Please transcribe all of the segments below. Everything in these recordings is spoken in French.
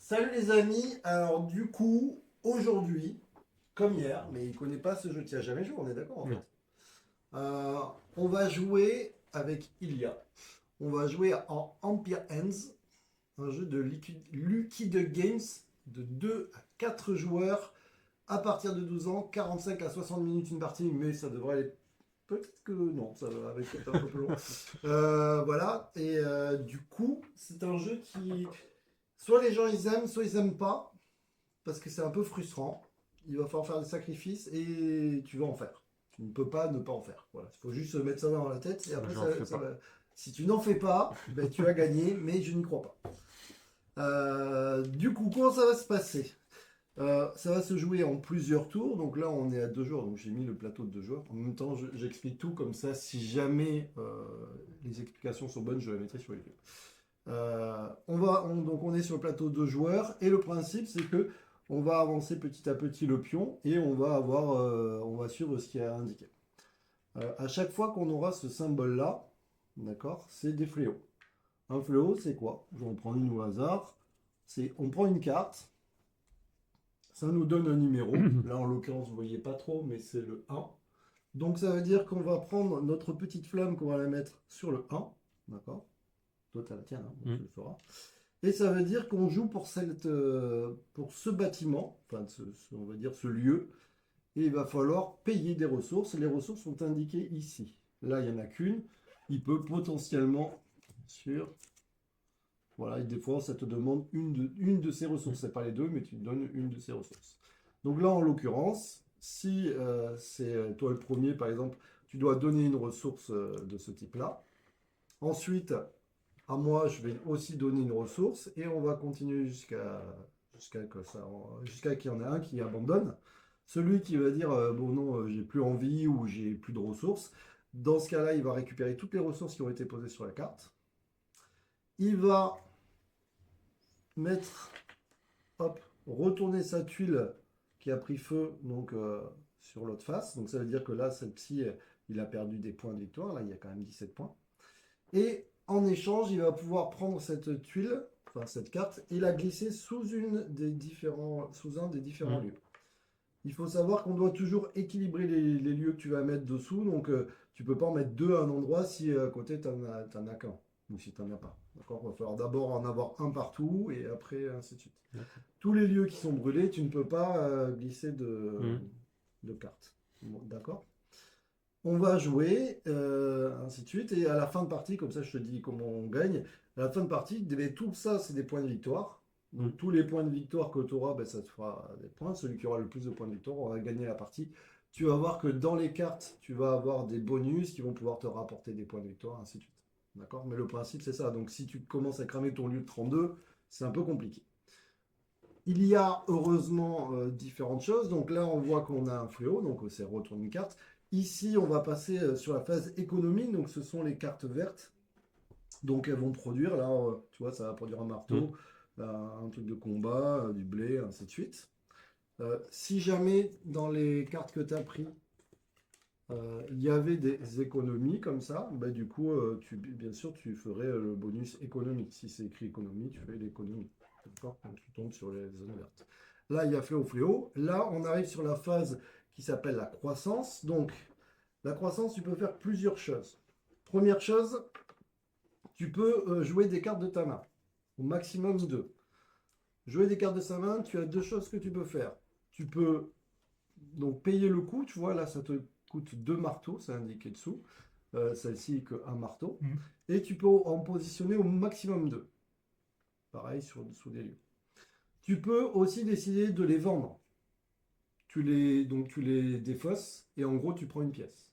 Salut les amis, alors du coup, aujourd'hui, comme hier, mais il connaît pas ce jeu, tu n'y as jamais joué, on est d'accord en fait. Non. Euh, on va jouer avec Ilia. On va jouer en Empire Ends, un jeu de Lucky Duck Games de 2 à 4 joueurs à partir de 12 ans, 45 à 60 minutes une partie, mais ça devrait aller. Peut-être que non, ça va avec peut-être un peu plus long. Voilà, et du coup, c'est un jeu qui. Soit les gens ils aiment, soit ils aiment pas parce que c'est un peu frustrant. Il va falloir faire des sacrifices et tu vas en faire. Tu ne peux pas ne pas en faire. Voilà. Il faut juste se mettre ça dans la tête et après, J'en fais ça pas. va. Si tu n'en fais pas, ben, tu as gagné, mais je n'y crois pas. Du coup, comment ça va se passer? Ça va se jouer en plusieurs tours. Donc là, on est à 2 joueurs. Donc j'ai mis le plateau de 2 joueurs. En même temps, j'explique tout comme ça. Si jamais les explications sont bonnes, je les mettrai sur YouTube. Donc on est sur le plateau de joueurs et le principe c'est que on va avancer petit à petit le pion et on va suivre ce qui est indiqué. À chaque fois qu'on aura ce symbole là, d'accord, c'est des fléaux. Un fléau c'est quoi? Je vais en prendre une au hasard. On prend une carte, ça nous donne un numéro. Là en l'occurrence vous voyez pas trop mais c'est le 1. Donc ça veut dire qu'on va prendre notre petite flamme qu'on va la mettre sur le 1, d'accord? Toi t'as la tienne, hein, donc tu Mm. le feras. Et ça veut dire qu'on joue pour ce bâtiment, enfin on va dire ce lieu, et il va falloir payer des ressources. Les ressources sont indiquées ici. Là, il n'y en a qu'une. Il peut potentiellement, sur, voilà, et des fois, ça te demande une de ces ressources. C'est pas les deux, mais tu te donnes une de ces ressources. Donc là, en l'occurrence, si c'est toi le premier, par exemple, tu dois donner une ressource de ce type-là. Ensuite, à moi, je vais aussi donner une ressource et on va continuer jusqu'à qu'il y en ait un qui abandonne. Celui qui va dire bon non, j'ai plus envie ou j'ai plus de ressources. Dans ce cas-là, il va récupérer toutes les ressources qui ont été posées sur la carte. Il va mettre, hop, retourner sa tuile qui a pris feu donc sur l'autre face. Donc ça veut dire que là, celle-ci, il a perdu des points de victoire. Là, il y a quand même 17 points. Et en échange, il va pouvoir prendre cette tuile, enfin cette carte, et la glisser sous sous un des différents Mm. lieux. Il faut savoir qu'on doit toujours équilibrer les lieux que tu vas mettre dessous. Donc, tu peux pas en mettre deux à un endroit si à côté, t'en as qu'un. Ou si t'en as pas. D'accord? Il va falloir d'abord en avoir un partout et après, ainsi de suite. D'accord. Tous les lieux qui sont brûlés, tu ne peux pas glisser Mm. de carte. Bon, d'accord? On va jouer, ainsi de suite, et à la fin de partie, comme ça je te dis comment on gagne, à la fin de partie, tout ça c'est des points de victoire. Mm. Donc tous les points de victoire que tu auras, ben, ça te fera des points. Celui qui aura le plus de points de victoire aura gagné la partie. Tu vas voir que dans les cartes, tu vas avoir des bonus qui vont pouvoir te rapporter des points de victoire, ainsi de suite. D'accord? Mais le principe c'est ça. Donc si tu commences à cramer ton lieu de 32, c'est un peu compliqué. Il y a heureusement différentes choses. Donc là, on voit qu'on a un fléau, donc c'est retourne une carte. Ici, on va passer sur la phase économie, donc ce sont les cartes vertes. Donc elles vont produire, là, tu vois, ça va produire un Mm. marteau, un truc de combat, du blé, ainsi de suite. Si jamais dans les cartes que tu as pris, il y avait des économies comme ça, bah, du coup, bien sûr, tu ferais le bonus économique. Si c'est écrit économie, tu fais l'économie. D'accord? Donc tu tombes sur les zones vertes. Là, il y a fléau, fléau. Là, on arrive sur la phase qui s'appelle la croissance. Donc, la croissance, tu peux faire plusieurs choses. Première chose, tu peux jouer des cartes de ta main. Au maximum deux. Jouer des cartes de sa main, tu as deux choses que tu peux faire. Tu peux donc payer le coût, tu vois, là, ça te coûte deux marteaux, c'est indiqué dessous. Celle-ci qu'un marteau. Mm. Et tu peux en positionner au maximum deux. Pareil sur dessous des lieux. Tu peux aussi décider de les vendre. Donc tu les défausses et en gros tu prends une pièce.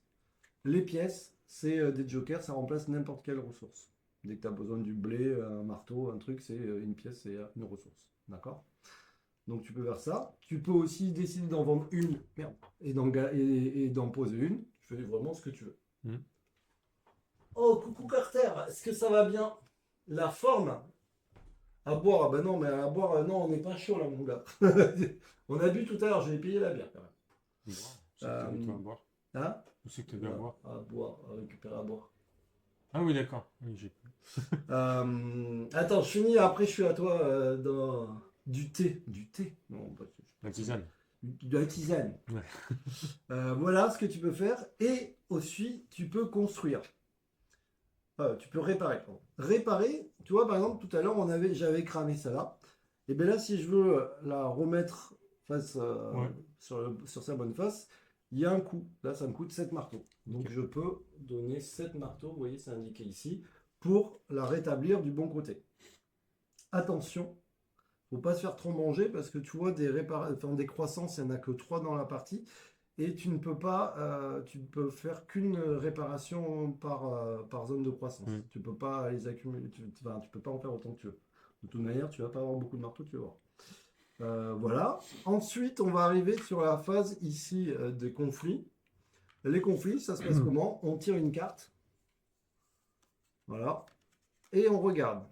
Les pièces, c'est des jokers, ça remplace n'importe quelle ressource. Dès que tu as besoin du blé, un marteau, un truc, c'est une pièce, c'est une ressource. D'accord? Donc tu peux faire ça. Tu peux aussi décider d'en vendre une, merde, et d'en poser une. Tu fais vraiment ce que tu veux. Mm. Oh, coucou Carter, est-ce que ça va bien? La forme? À boire, ah ben non, mais à boire, non, on n'est pas chaud là, mon gars. On a bu tout à l'heure, je vais payer la bière quand même. Boire. Où c'est que t'avais toi Euh, à boire? hein? Où c'est que t'avais à boire? À boire, à récupérer à boire. Ah oui, d'accord. Oui, j'ai. Attends, je finis, après je suis à toi dans. du thé. Du thé? Non, bah, La tisane. de la tisane. Ouais. Voilà ce que tu peux faire. Et aussi, tu peux construire. Tu peux réparer, pardon. Réparer, tu vois, par exemple, tout à l'heure, j'avais cramé ça là. Et bien là, si je veux la remettre face, Ouais. sur sa bonne face, il y a un coût. Là, ça me coûte 7 marteaux. Donc, Ok. je peux donner 7 marteaux, vous voyez, c'est indiqué ici, pour la rétablir du bon côté. Attention, faut pas se faire trop manger parce que tu vois, des croissances, il n'y en a que 3 dans la partie. Et tu ne peux pas, tu ne peux faire qu'une réparation par zone de croissance. Mm. Tu peux pas les accumuler, enfin, tu peux pas en faire autant que tu veux. De toute manière, tu vas pas avoir beaucoup de marteaux, tu vas voir. Voilà. Ensuite, on va arriver sur la phase ici des conflits. Les conflits, ça se passe comment? On tire une carte. Voilà. Et on regarde.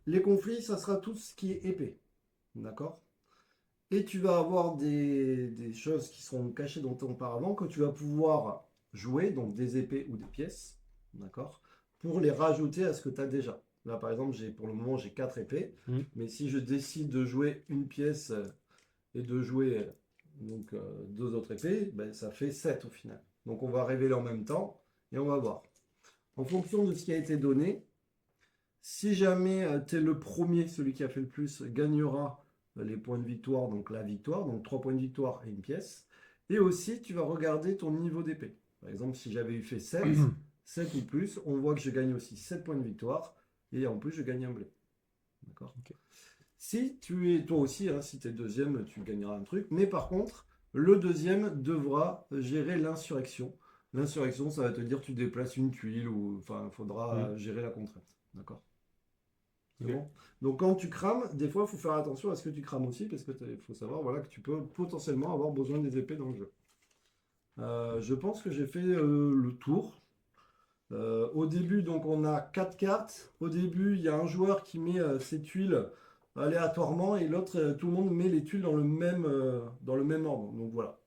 Les conflits, ça sera tout ce qui est épée. D'accord? Et tu vas avoir des choses qui seront cachées dans ton paravent que tu vas pouvoir jouer, donc des épées ou des pièces, d'accord, pour les rajouter à ce que tu as déjà. Là, par exemple, pour le moment, j'ai 4 épées, Mm. mais si je décide de jouer une pièce et de jouer donc 2 autres épées, ben, ça fait 7 au final. Donc on va révéler en même temps et on va voir. En fonction de ce qui a été donné, si jamais tu es le premier, celui qui a fait le plus, gagnera les points de victoire, donc la victoire, donc 3 points de victoire et une pièce. Et aussi, tu vas regarder ton niveau d'épée. Par exemple, si j'avais eu fait 7, 7 ou plus, on voit que je gagne aussi 7 points de victoire et en plus, je gagne un blé. D'accord? Ok. Si tu es, toi aussi, hein, si tu es deuxième, tu gagneras un truc. Mais par contre, le deuxième devra gérer l'insurrection. L'insurrection, ça va te dire tu déplaces une tuile ou enfin, il faudra Mm. gérer la contrainte. D'accord? C'est Ok. bon. Donc quand tu crames, des fois, il faut faire attention à ce que tu crames aussi, parce que faut savoir voilà, que tu peux potentiellement avoir besoin des épées dans le jeu. Je pense que j'ai fait le tour. Au début, donc on a 4 cartes. Au début, il y a un joueur qui met ses tuiles aléatoirement et l'autre, tout le monde met les tuiles dans le même ordre. Donc voilà.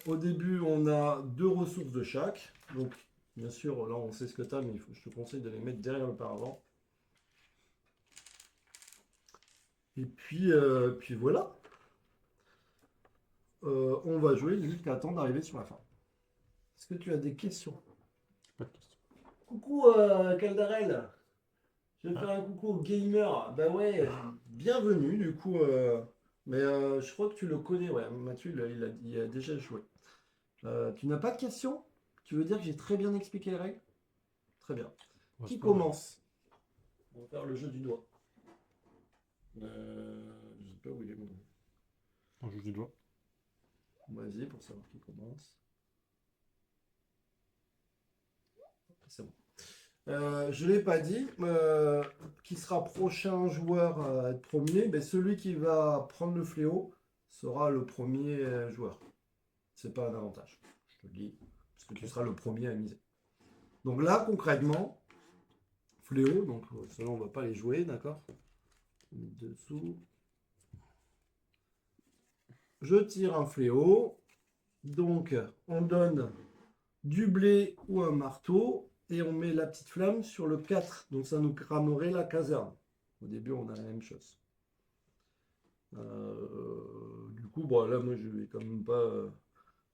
Au début, on a 2 ressources de chaque. Donc bien sûr, là on sait ce que tu as, mais je te conseille de les mettre derrière le paravent. Et puis voilà. On va jouer jusqu'à temps d'arriver sur la fin. Est-ce que tu as des questions? Pas de question. Coucou Caldarel, je vais te faire un coucou au gamer. Bah ouais, bienvenue du coup. Mais je crois que tu le connais, ouais. Mathieu, il a déjà joué. Tu n'as pas de questions? Tu veux dire que j'ai très bien expliqué les règles? Très bien. Pour Qui l'instant, ouais. commence? On va faire le jeu du doigt. Je sais pas où il est mon. On joue du doigt. Vas-y pour savoir qui commence. C'est bon. Je ne l'ai pas dit, qui sera prochain joueur à être premier, ben, celui qui va prendre le fléau sera le premier joueur. C'est pas un avantage, je te le dis, parce que tu seras le premier à miser. Donc là, concrètement, fléau, donc ceux-là on va pas les jouer, d'accord? Dessous. Je tire un fléau, donc on donne du blé ou un marteau, et on met la petite flamme sur le 4. Donc ça nous cramerait la caserne. Au début, on a la même chose. Du coup, bon, là, moi, je vais quand même pas...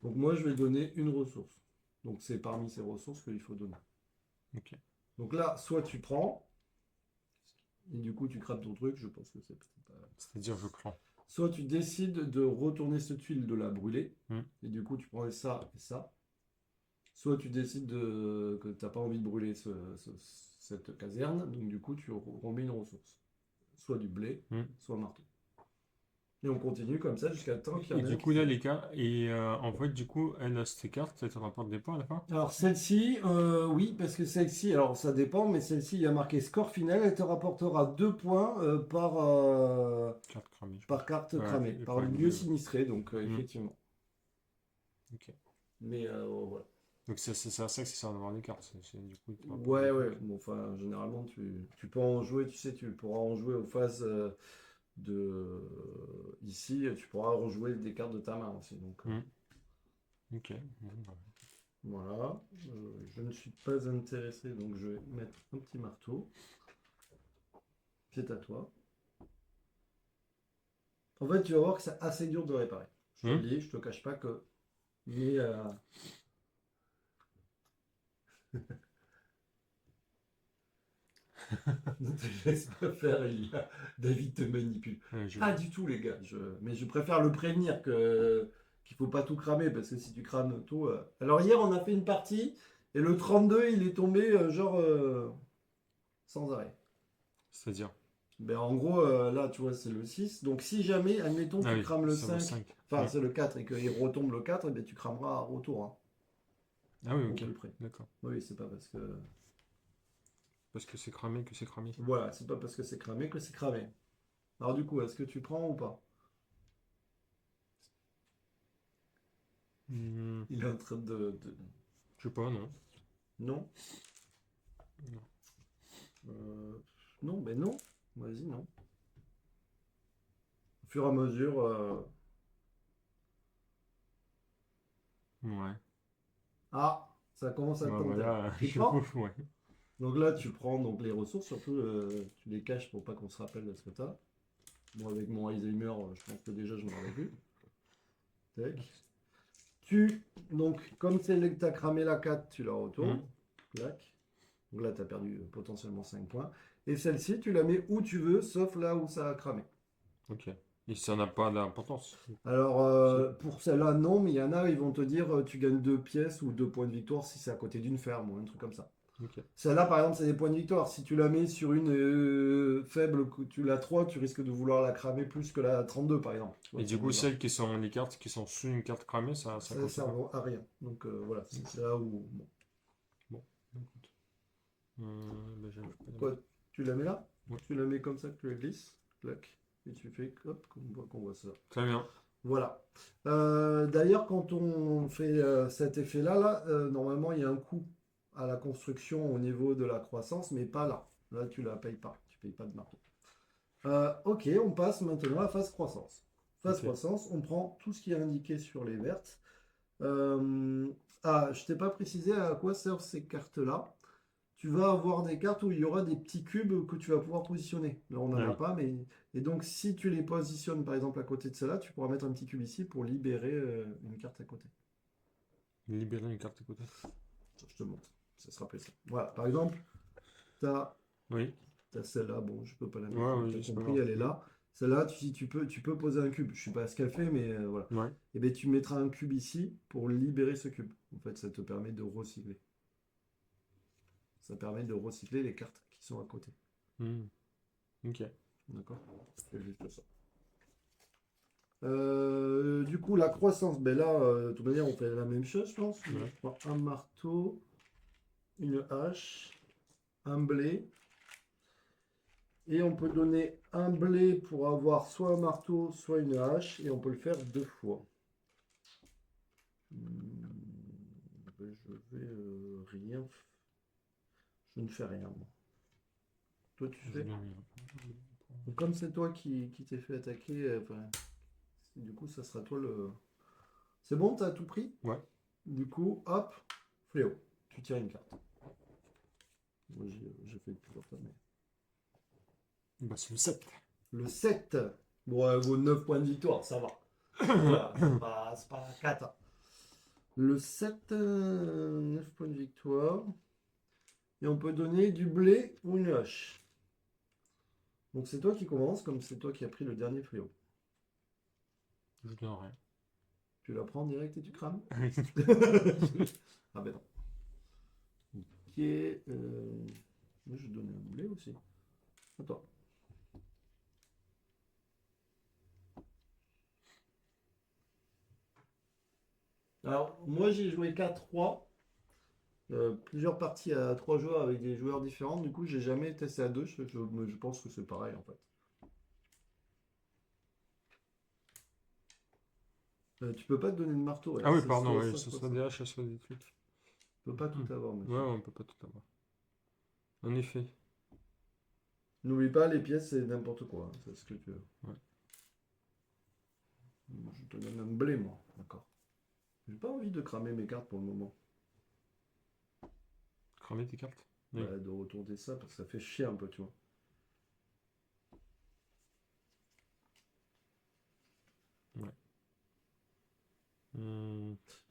Donc moi, je vais donner une ressource. Donc c'est parmi ces ressources qu'il faut donner. Ok. Donc là, soit tu prends, et du coup, tu crames ton truc, je pense que c'est pas... C'est-à-dire, je prends. Soit tu décides de retourner cette tuile, de la brûler, Mm. et du coup, tu prends ça et ça. Soit tu décides que tu n'as pas envie de brûler cette caserne, donc du coup tu remets une ressource. Soit du blé, Mm. soit un marteau. Et on continue comme ça jusqu'à temps qu'il y Et en ait un du qui coup, là, finisse. les gars, en fait, du coup, ces cartes, ça te rapporte des points à la fin? Alors celle-ci, oui, parce que celle-ci, alors ça dépend, mais celle-ci, il y a marqué score final, elle te rapportera 2 points Carte cramée, je pense. par carte Ouais, cramée, et par par une lieu de- sinistré, donc Mm. effectivement. Ok. Mais voilà. Donc, c'est à ça que ça sert d'avoir des cartes. Du coup, il te rapporte Ouais, des ouais, points. bon, enfin, généralement, tu peux en jouer, tu sais, tu pourras en jouer aux phases ici, tu pourras rejouer des cartes de ta main aussi. Donc, Mm. Ok. Bon, bah, voilà. Je ne suis pas intéressé, donc je vais mettre un petit marteau. C'est à toi. En fait, tu vas voir que c'est assez dur de réparer. Je te le Hmm. dis, je te cache pas que. Mais, ne te laisse pas faire, David te manipule. Je Pas vois. du tout, les gars. Mais je préfère le prévenir qu'il faut pas tout cramer parce que si tu crames tout. Alors, hier, on a fait une partie et le 32 il est tombé sans arrêt. C'est-à-dire. Ben, en gros, là, tu vois, c'est le 6. Donc, si jamais, admettons, Ah tu oui, crames le ça vaut 5, 5. enfin, c'est le 4 et qu'il retombe le 4, eh ben, tu crameras à retour, hein, Ah oui, au ok. plus près. D'accord. Oui, c'est pas parce que. Parce que c'est cramé que c'est cramé. Voilà, c'est pas parce que c'est cramé que c'est cramé. Alors, du coup, est-ce que tu prends ou pas? Hmm, Il est en train je sais pas, non. Non? Non. Euh, non, ben non. Vas-y, non. Au fur et à mesure. Ouais. Ah, ça commence à Bah tenter là. voilà, Tu je prends? ouais. Donc là, tu prends donc, les ressources, surtout tu les caches pour pas qu'on se rappelle de ce que t'as. Moi, avec mon Alzheimer, je pense que déjà, je m'en rappelle plus. Tac. Donc, comme c'est là que tu as cramé la 4, tu la Hmm, retournes. Clac. Donc là, tu as perdu potentiellement 5 points. Et celle-ci, tu la mets où tu veux, sauf là où ça a cramé. ok. Et ça n'a pas d'importance. Alors, Si. pour celle-là, non, mais il y en a, ils vont te dire tu gagnes 2 pièces ou 2 points de victoire si c'est à côté d'une ferme ou un truc comme ça. Ok. Celle-là, par exemple, c'est des points de victoire. Si tu la mets sur une faible, que tu l'as 3, tu risques de vouloir la cramer plus que la 32, par exemple. Tu vois, Et c'est du un coup, exemple. celles qui sont les cartes qui sont sous une carte cramée, ça Ça ne compte sert pas. à rien. Donc voilà, Ok. c'est là où. Bon. Bon, écoute. Bah, j'avoue pas la Quoi, mettre. tu la mets là? Ouais. Tu la mets comme ça, que tu la glisses. Clac. Et tu fais, hop, qu'on voit ça. Très bien. Voilà. D'ailleurs, quand on fait cet effet-là, normalement, il y a un coût à la construction au niveau de la croissance, mais pas là. Là, tu la payes pas. Tu payes pas de marque. Ok, on passe maintenant à la phase croissance. Phase Ok. croissance, on prend tout ce qui est indiqué sur les vertes. Euh, je t'ai pas précisé à quoi servent ces cartes-là. Tu vas avoir des cartes où il y aura des petits cubes que tu vas pouvoir positionner. Là, on n'en Ah a oui. pas, mais. Et donc, si tu les positionnes par exemple à côté de cela, tu pourras mettre un petit cube ici pour libérer une carte à côté. Libérer une carte à côté. Je te montre. Ça sera plus simple. Voilà, par exemple, tu as, Oui. celle-là. Bon, je peux pas la mettre, Ouais, mais tu as oui, c'est pas compris, grave. elle est là. Celle-là, tu peux poser un cube. Je sais pas ce qu'elle fait, mais voilà. Ouais. Et bien, tu mettras un cube ici pour libérer ce cube. En fait, ça te permet de recycler. Ça permet de recycler les cartes qui sont à côté. Hmm, ok. D'accord? C'est juste ça. Du coup, la croissance, ben là, de toute manière, on fait la même chose, je pense. Ouais. Je prends un marteau, une hache, un blé. Et on peut donner un blé pour avoir soit un marteau, soit une hache. Et on peut le faire 2 fois. Ben, je vais rien. Je ne fais rien, moi. Toi, tu Je fais? l'ai Donc, comme c'est toi qui t'es fait attaquer, enfin, du coup, ça sera toi le. C'est bon, t'as tout pris? Ouais. Du coup, hop, fléau. Tu tires une carte. Moi, j'ai fait le plus fort, mais. Bah, c'est le 7. Le 7. Bon, elle vaut 9 points de victoire, ça va. Voilà, c'est pas 4. Le 7, 9 points de victoire. Et on peut donner du blé ou une hache. Donc c'est toi qui commence, comme c'est toi qui as pris le dernier fléau. Je donne rien. Tu la prends direct et tu crames. Ah ben non. Ok. Moi je vais donner un blé aussi. Attends. Alors, moi j'ai joué 4-3. Plusieurs parties à 3 joueurs avec des joueurs différents. Du coup, j'ai jamais testé à 2. Je pense que c'est pareil en fait. Tu peux pas te donner de marteau. Ouais. Ah oui, C'est pardon, soit oui, ça, ce soit sera ça. des haches, soit des trucs. Tu peux pas tout Hmm. avoir, Ouais, monsieur. on peut pas tout avoir. En effet. N'oublie pas, les pièces, c'est n'importe quoi, hein. C'est ce que tu veux. Ouais. Je te donne un blé, moi. D'accord. J'ai pas envie de cramer mes cartes pour le moment. Cramer tes cartes. Oui. Bah, de retourner ça, parce que ça fait chier un peu, tu vois.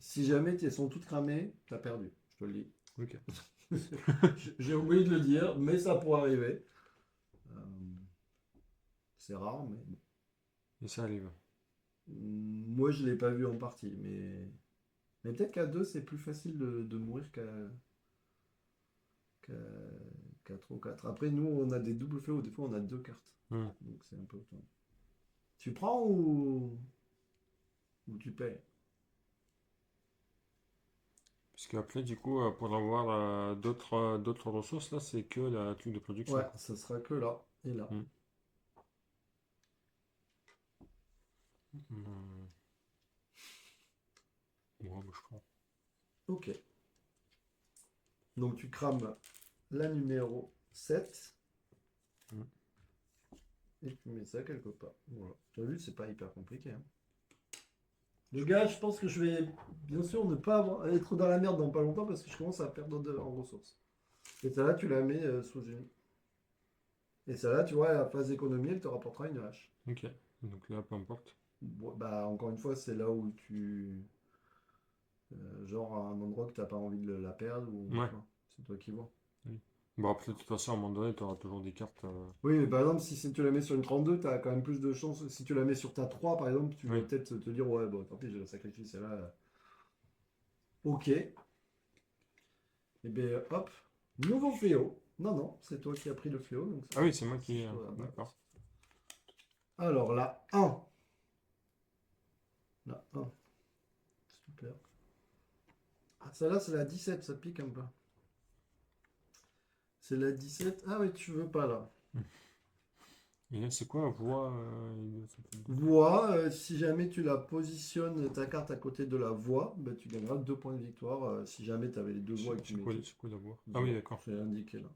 Si jamais elles sont toutes cramées, t'as perdu. Je te le dis. Ok. J'ai oublié de le dire, mais ça pourrait arriver. Euh, c'est rare, mais bon. Et ça arrive. Moi, je l'ai pas vu en partie, mais peut-être qu'à deux, c'est plus facile de mourir qu'à qu'à trois ou quatre. Après, nous, on a des doubles fléaux. Des fois, on a deux cartes. Hmm. Donc, c'est un peu. Tu prends ou tu payes? Parce qu'après, du coup, pour avoir d'autres ressources, là, c'est que la truc de production, Ouais, quoi. ça sera que là et là. Hmm. Hmm. Ouais, moi, je crois. Ok. Donc, tu crames la numéro 7 Hmm. et tu mets ça quelque part. Voilà. Tu as vu, c'est pas hyper compliqué, hein. Les gars, je pense que je vais bien sûr ne pas être dans la merde dans pas longtemps parce que je commence à perdre en ressources. Et celle-là, tu la mets sous une. Et celle-là, tu vois, à la phase d'économie, elle te rapportera une hache. Ok. Donc là, peu importe. Bon, bah, encore une fois, c'est là où tu. Genre à un endroit que tu n'as pas envie de la perdre ou. Ouais. Tu vois, c'est toi qui vois. Oui. Bon, après, de toute façon, à un moment donné, tu auras toujours des cartes. Oui, mais par exemple, si tu la mets sur une 32, tu as quand même plus de chances. Si tu la mets sur ta 3, par exemple, tu vas Oui. peut-être te dire, ouais, bon, tant pis, je la sacrifie celle-là. Ok. Et bien, hop. Nouveau fléau. Non, non, c'est toi qui as pris le fléau. Donc Ah oui, c'est moi qui. sur la base. D'accord. Alors, la 1. La 1. Super. Ah, celle-là, c'est la 17, ça pique un peu. C'est la 17. Ah oui, tu veux pas là. Et là, c'est quoi? Voix. Voix, si jamais tu la positionnes ta carte à côté de la voix, bah, tu gagneras 2 points de victoire. Si jamais tu avais les deux voix et que tu mettais. C'est quoi la voix? Ah oui, d'accord. C'est indiqué là.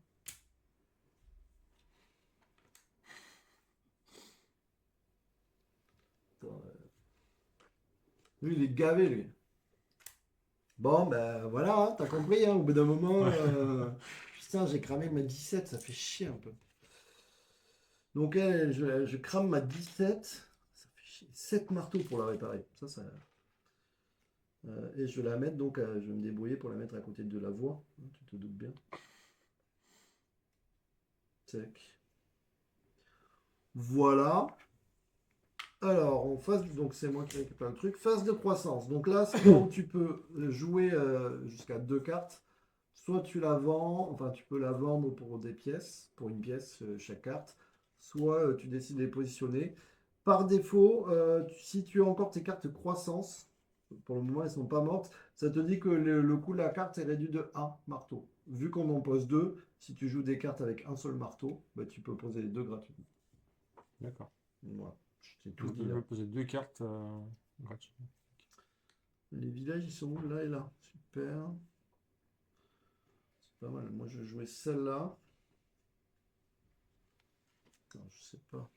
Attends, lui, il est gavé, lui. Bon, ben voilà, hein, t'as compris, hein, au bout d'un moment. Ouais. Putain, j'ai cramé ma 17, ça fait chier un peu. Donc, je crame ma 17. Ça fait chier. 7 marteaux pour la réparer. Ça. Et je vais la mettre, donc, je vais me débrouiller pour la mettre à côté de la voie. Hein, tu te doutes bien. Tac. Voilà. Alors, en phase, donc c'est moi qui récupère le truc. Phase de croissance. Donc là, c'est là où tu peux jouer jusqu'à 2 cartes. Soit tu la vends, enfin tu peux la vendre pour des pièces, pour une pièce chaque carte. Soit tu décides de les positionner. Par défaut, si tu as encore tes cartes croissance, pour le moment elles sont pas mortes, ça te dit que le coût de la carte est réduit de 1 marteau. Vu qu'on en pose 2, si tu joues des cartes avec un seul marteau, bah, tu peux poser les deux gratuitement. D'accord. Voilà, je t'ai tout Donc, dit je là. vais poser deux cartes gratuitement. Les villages ils sont où? Là et là. Super. C'est pas mal. Moi je vais jouer celle-là. Attends, je sais pas.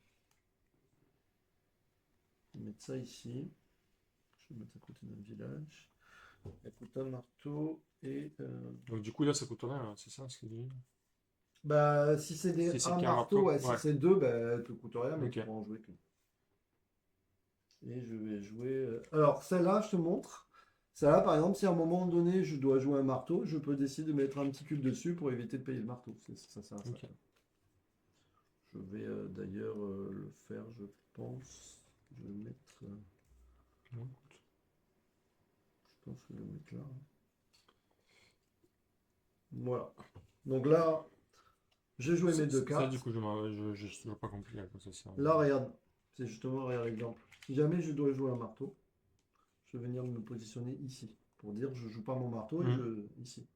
Je vais mettre ça ici. Je vais mettre à côté d'un village. Elle coûte un marteau et. Donc, du coup, là, ça coûte rien, hein, c'est ça ce que tu dis? Bah, si c'est Si des c'est un qu'un marteau, marteau? ouais, si Ouais. c'est deux, bah, elle te coûte rien, mais tu Ok. pourras en jouer qu'une. Et je vais jouer. Alors, celle-là, je te montre. Celle-là, par exemple, si à un moment donné, je dois jouer un marteau, je peux décider de mettre un petit cube dessus pour éviter de payer le marteau. Ça sert à ça. Ok. Je vais d'ailleurs le faire, je pense. Je vais mettre. Bon. Je pense que je vais le mettre là. Voilà. Donc là, j'ai joué mes deux Ça, du cartes. coup, je toujours pas compris à quoi ça sert. Là, regarde. C'est justement, regarde l'exemple. Si jamais je dois jouer un marteau, je vais venir me positionner ici. Pour dire, je joue pas mon marteau et Mhm. ici.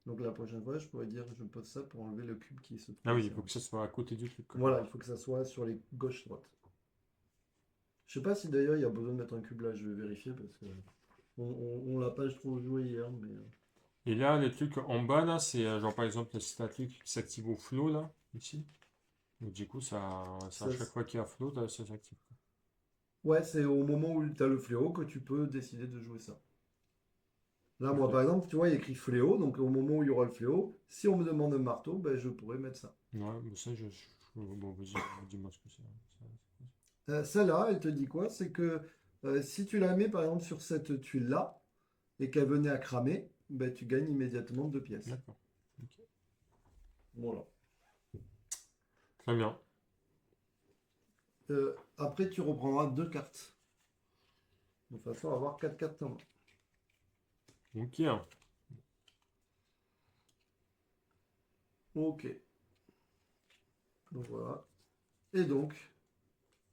Donc la prochaine fois, je pourrais dire, je pose ça pour enlever le cube qui se trouve Ah oui, ici. il faut que ça soit à côté du truc, quoi. Voilà, il faut que ça soit sur les gauche-droite. Je sais pas si d'ailleurs il y a besoin de mettre un cube là, je vais vérifier parce que on l'a pas trop joué hier, mais Et là, les trucs en bas, là, c'est genre par exemple, si t'as un truc qui s'active au flow, là, ici. Donc, du coup, à ça, chaque fois qu'il y a flow, là, ça s'active. ouais, c'est au moment où tu as le fléau que tu peux décider de jouer ça. Là, moi, Ok. par exemple, tu vois, il y a écrit fléau, donc au moment où il y aura le fléau, si on me demande un marteau, ben, je pourrais mettre ça. Ouais, mais ça, bon, vas-y, dis-moi ce que c'est. Celle-là, elle te dit quoi? C'est que si tu la mets, par exemple, sur cette tuile-là, et qu'elle venait à cramer, ben, tu gagnes immédiatement 2 pièces. D'accord. Ok. Voilà. Très bien. Après, tu reprendras 2 cartes. De façon à avoir 4 cartes en main. Ok. Ok. Donc voilà. Et donc,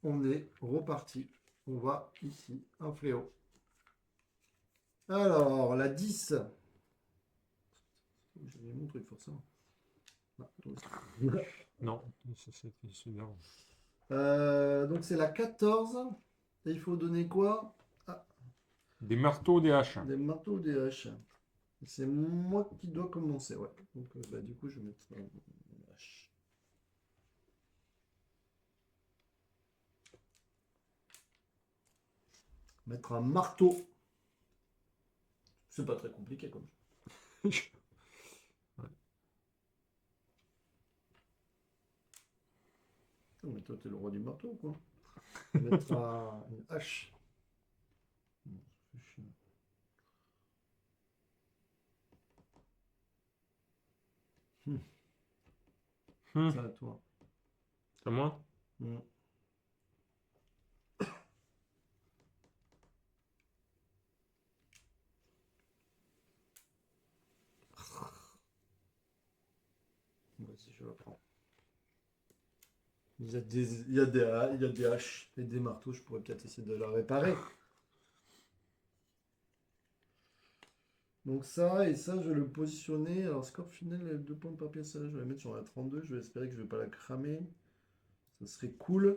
on est reparti. On va ici, un fléau. Alors, la 10. J'ai mis mon truc forcément. Ah, toi aussi. Non, ça c'est celui-là. Donc c'est la 14. Et il faut donner quoi? Ah, Des marteaux, des haches. des marteaux ou des haches. C'est moi qui dois commencer, ouais. Donc bah, du coup, je vais mettre une hache. Mettre un marteau. C'est pas très compliqué comme ça. Mais toi, t'es le roi du marteau, quoi. Mettre une hache. Non, c'est chiant. Hmm. C'est à toi. C'est à moi? Hmm. Vas-y, je la prends. Il y a des haches et des marteaux. Je pourrais peut-être essayer de la réparer. Donc ça et ça, je vais le positionner. Alors score final, 2 points par pièce. Je vais la mettre sur la 32. Je vais espérer que je vais pas la cramer. Ça serait cool.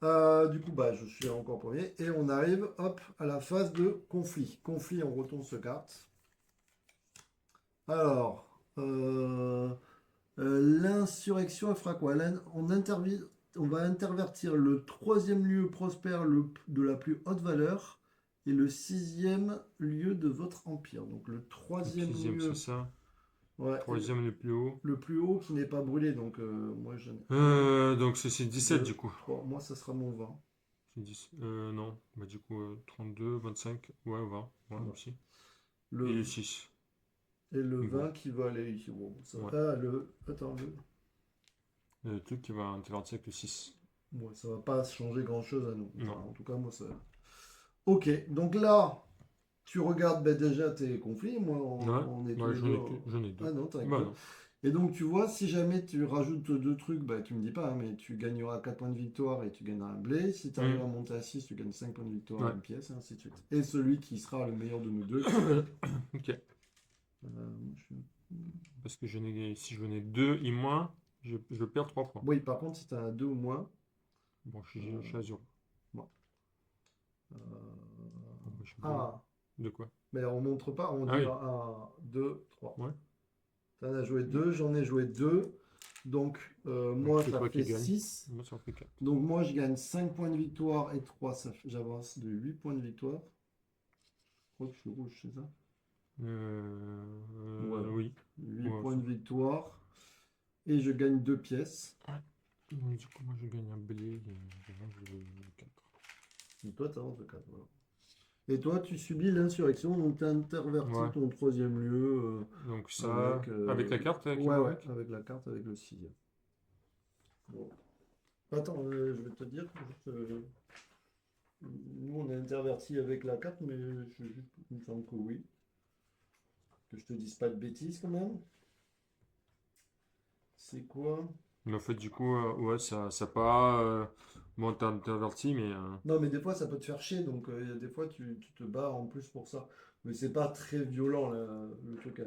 Du coup, bah, je suis encore premier. Et on arrive, hop, à la phase de conflit. Conflit, on retourne ce carte. Alors, l'insurrection, elle fera quoi? On va intervertir le troisième lieu prospère de la plus haute valeur et le sixième lieu de votre empire. Donc le Le troisième sixième, c'est lieu, ça. ouais, Troisième, le plus haut. le plus haut qui n'est pas brûlé. Donc moi j'en ai Donc c'est 17 du 2, coup. 3. Moi ça sera mon 20. C'est 10. Non. Bah du coup, 32, 25. Ouais, 20. Ouais, Voilà. aussi. Et le Le, 6. et le Bon. 20 qui va aller ici. Bon, ça, Ouais. attends, Le truc qui va intervertir avec le 6. ouais, ça va pas changer grand-chose à nous. Enfin, Non. en tout cas, moi ça. Ok, donc là, tu regardes ben, déjà tes conflits. Moi, Ouais. on est tous Ouais, les deux. j'en ai Ah deux. non, t'en as que Bah deux. non. Et donc, tu vois, si jamais tu rajoutes 2 trucs, bah, tu me dis pas, hein, mais tu gagneras 4 points de victoire et tu gagneras un blé. Si tu arrives Hmm. à monter à 6, tu gagnes 5 points de victoire et Ouais. une pièce, et ainsi de suite. Et celui qui sera le meilleur de nous deux. Ok. Moi, Parce que si je venais 2 et moins, je perds 3 points. Oui, par contre, si tu as 2 ou moins. Bon, je suis euh, à 0. bon, euh, Bon, bah, je suis bleu. ah, De quoi? mais on montre pas, on Ah dit oui. 1, 2, 3. Ouais. Tu en as joué 2, j'en ai joué 2. Donc, Donc moi, c'est ça toi qui fait gagne. 6. Moi, ça en fait 4. Donc, moi, je gagne 5 points de victoire et 3, j'avance de 8 points de victoire. Je crois que je suis rouge, c'est ça? Voilà. Oui. 8 Ouais, points de victoire. Et je gagne 2 pièces. donc, du coup, moi, je gagne un blé. Je 4. Et toi, tu avances de 4. Voilà. Et toi, tu subis l'insurrection. Donc, tu intervertis Ouais. ton troisième lieu Donc ça, avec, avec la carte qui ouais, va ouais, avec. avec la carte, avec le sixième. Bon. Attends, je vais te dire. Nous, on est interverti avec la carte, mais il me semble que oui. Que je te dise pas de bêtises quand même. C'est quoi? Mais en fait, du coup, ouais, ça pas. Bon, t'as averti, mais. Non, mais des fois, ça peut te faire chier, donc il y a des fois, tu te bats en plus pour ça. Mais c'est pas très violent, là, le truc.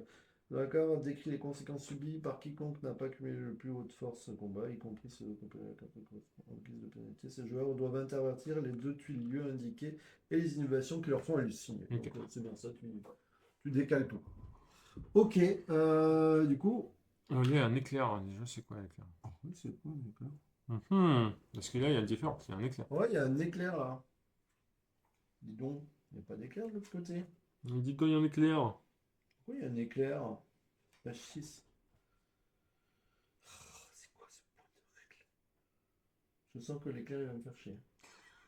D'accord, décrit les conséquences subies par quiconque n'a pas cumulé le plus haute force au combat, y compris ceux en guise de pénalité. Ces joueurs doivent intervertir les 2 tuiles indiquées et les innovations qui leur font halluciner. Ok. Donc, c'est bien ça, tu décales tout. Ok, du coup. Il y a un éclair, déjà, c'est quoi l'éclair? Oui, c'est quoi, d'accord. Parce que là, il y a une différence, il y a un éclair. Ouais, il y a un éclair là. Dis donc, il n'y a pas d'éclair de l'autre côté. Il dit qu'il y a un éclair. Pourquoi il y a un éclair? Page 6. C'est quoi ce point de règle? Je sens que l'éclair il va me faire chier.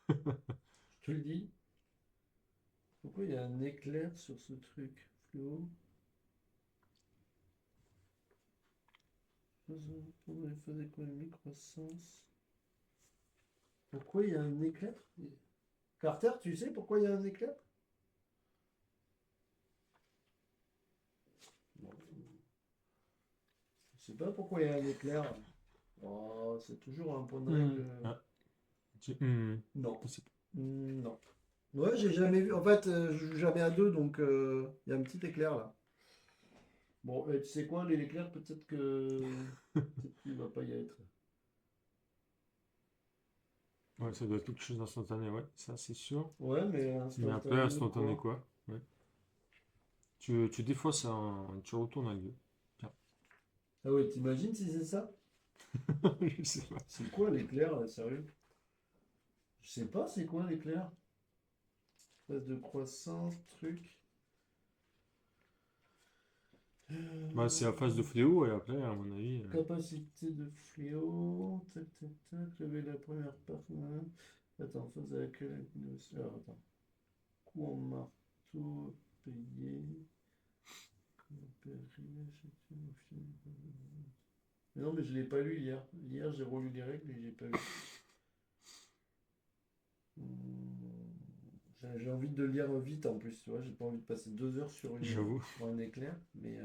Je te le dis. Pourquoi il y a un éclair sur ce truc? Fluo. Pour les phases économiques, croissance. Pourquoi il y a un éclair? Carter, tu sais pourquoi il y a un éclair? Non. Je sais pas pourquoi il y a un éclair. Oh, c'est toujours un point de règle. Ah, Non. je sais pas. Non. Ouais, j'ai jamais vu. En fait, je joue jamais à deux, donc il y a un petit éclair là. Bon, tu sais quoi, l'éclair, peut-être que peut-être qu'il va pas y être. Ouais, ça doit être quelque chose d'instantané, ouais, ça c'est sûr. Ouais, mais Mais après, instantané, instantané quoi. quoi? Ouais. Tu défausses tu retournes un lieu. Tiens. Ah ouais, t'imagines si c'est ça? Je sais pas. C'est quoi l'éclair, là, sérieux? Je sais pas, c'est quoi l'éclair? Phase de croissance, truc. Bah, c'est la phase de fléau et après, à mon avis. Capacité de fléau. Tac, tac, tac. J'avais la première partie. Attends, phase à laquelle. Alors, attends. Coup en marteau, payé. Mais non, mais je l'ai pas lu hier. Hier, j'ai relu les règles et j'ai pas lu. J'ai envie de le lire vite en plus, tu vois. J'ai pas envie de passer 2 heures J'avoue. sur un éclair. Mais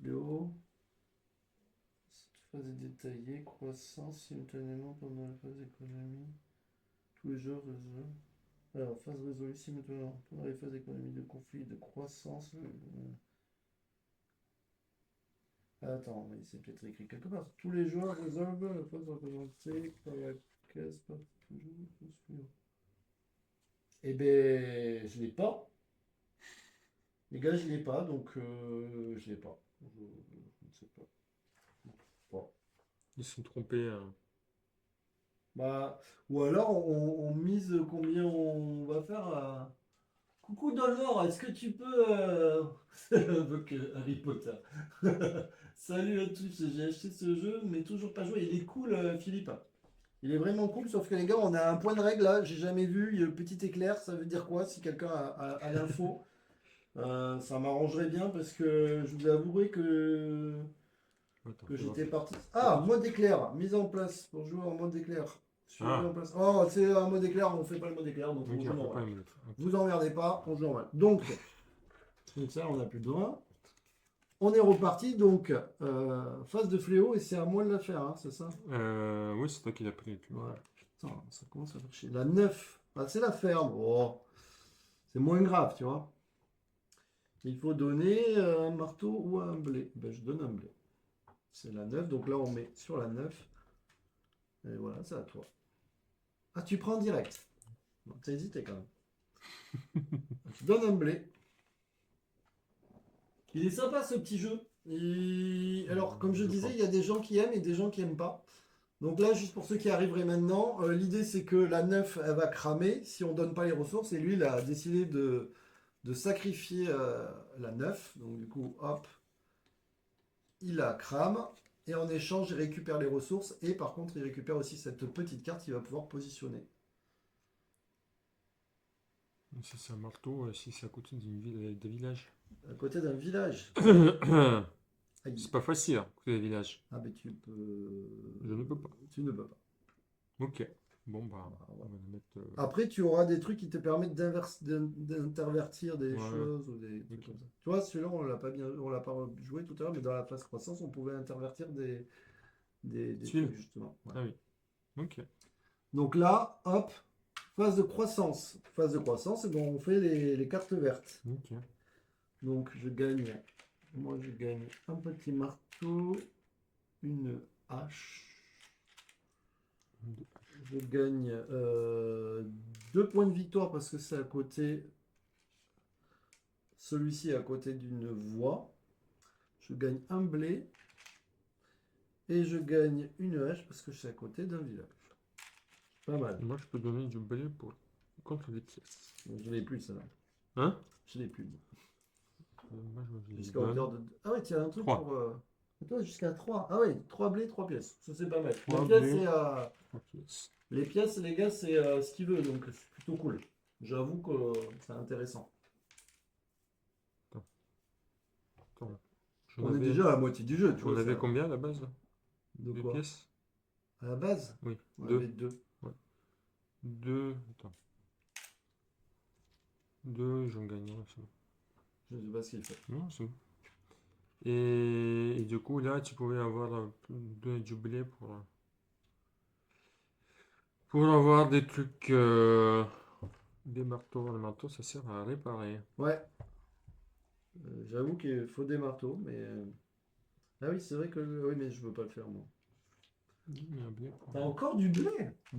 Léo, cette phase est détaillée. Croissance simultanément pendant la phase économie. Tous les jours, réseau. Alors, phase résolue simultanément pendant les phases économie de conflit, de croissance. Attends, mais c'est peut-être écrit quelque part. Tous les joueurs résolvent la phase représentée par la case par toujours. Eh ben, je l'ai pas. Les gars, je l'ai pas, donc je l'ai pas. Je ne sais pas. Bon. Ils se sont trompés. Bah, ou alors on mise combien on va faire à... Coucou Dolnor, est-ce que tu peux... Donc, Harry Potter. Salut à tous, j'ai acheté ce jeu, mais toujours pas joué. Il est cool, Philippe. Il est vraiment cool, sauf que les gars, on a un point de règle là, j'ai jamais vu. Il y a le petit éclair, ça veut dire quoi? Si quelqu'un a l'info, ça m'arrangerait bien parce que je vous avouerai Attends, que fais voir. j'étais parti. Ah, mode éclair, mise en place pour jouer en mode éclair. Sur mise Ah. en place. Oh, c'est un mode éclair, on fait pas le mode éclair, donc on Ok, joue on peut normal. pas les mettre. Ok. Vous emmerdez pas, on joue normal. Donc ça, on n'a plus besoin. On est reparti, donc phase de fléau, et c'est à moi de la faire, hein, c'est ça? Oui, c'est toi qui l'as pris. Ouais. Putain, ça commence à faire chier. La 9, ah, c'est la ferme. Oh, c'est moins grave, tu vois. Il faut donner un marteau ou un blé. Ben, je donne un blé. C'est la 9, donc là on met sur la 9. Et voilà, c'est à toi. Ah, tu prends en direct. Bon, t'as hésité quand même. Tu donnes un blé. Il est sympa ce petit jeu. Alors, comme je disais, il y a des gens qui aiment et des gens qui n'aiment pas. Donc là, juste pour ceux qui arriveraient maintenant, l'idée c'est que la 9, elle va cramer si on donne pas les ressources. Et lui, il a décidé de sacrifier la 9. Donc du coup, hop, il la crame. Et en échange, il récupère les ressources. Et par contre, il récupère aussi cette petite carte qu'il va pouvoir positionner. Si c'est un marteau, si c'est à côté d'une ville, des villages. À côté d'un village. Aïe. C'est pas facile, à côté des villages. Ah, mais tu peux... Je ne peux pas. Tu ne peux pas. Ok. Bon, bah, Ah, on va le mettre. Après, tu auras des trucs qui te permettent d'intervertir des Ouais. choses ou des trucs Ok. comme ça. Tu vois, celui-là, on l'a pas joué tout à l'heure, mais dans la phase croissance, on pouvait intervertir des Tuiles. trucs, justement. Ouais. Ah oui. Ok. Donc là, hop, phase de croissance. Phase de croissance, et bon, on fait les cartes vertes. Ok. Donc, moi, je gagne un petit marteau, une hache. Je gagne 2 points de victoire parce que c'est à côté. Celui-ci est à côté d'une voie. Je gagne un blé. Et je gagne une hache parce que je suis à côté d'un village. Pas mal. Moi, je peux donner du blé contre les pièces. Je l'ai plus, ça là. Hein? Je l'ai plus. Moi, je les Jusqu'à donne. hauteur de. Ah ouais, tu as un truc 3. pour. Toi, jusqu'à 3. Ah ouais, 3 blés, 3 pièces. Ça, c'est pas mal. Trois La pièce, blés. c'est. 3 pièces. Les pièces, les gars, c'est ce qu'il veut, donc c'est plutôt cool. J'avoue que c'est intéressant. Attends. J'en On est avais, déjà à la moitié du jeu, tu on vois. avait Ça... combien à la base là? De Deux quoi? pièces? À la base, Oui, on deux. avait deux. Ouais. Deux. Attends. Deux, j'en gagne un, c'est bon. Je sais pas ce qu'il fait. Non, c'est bon. Et du coup, là, tu pouvais avoir du blé pour avoir des trucs. Des marteaux. Le marteau, ça sert à réparer. Ouais, j'avoue qu'il faut des marteaux, mais. Ah oui, c'est vrai que. Oui, mais je veux pas le faire, moi. Il y a un blé. T'as encore du blé?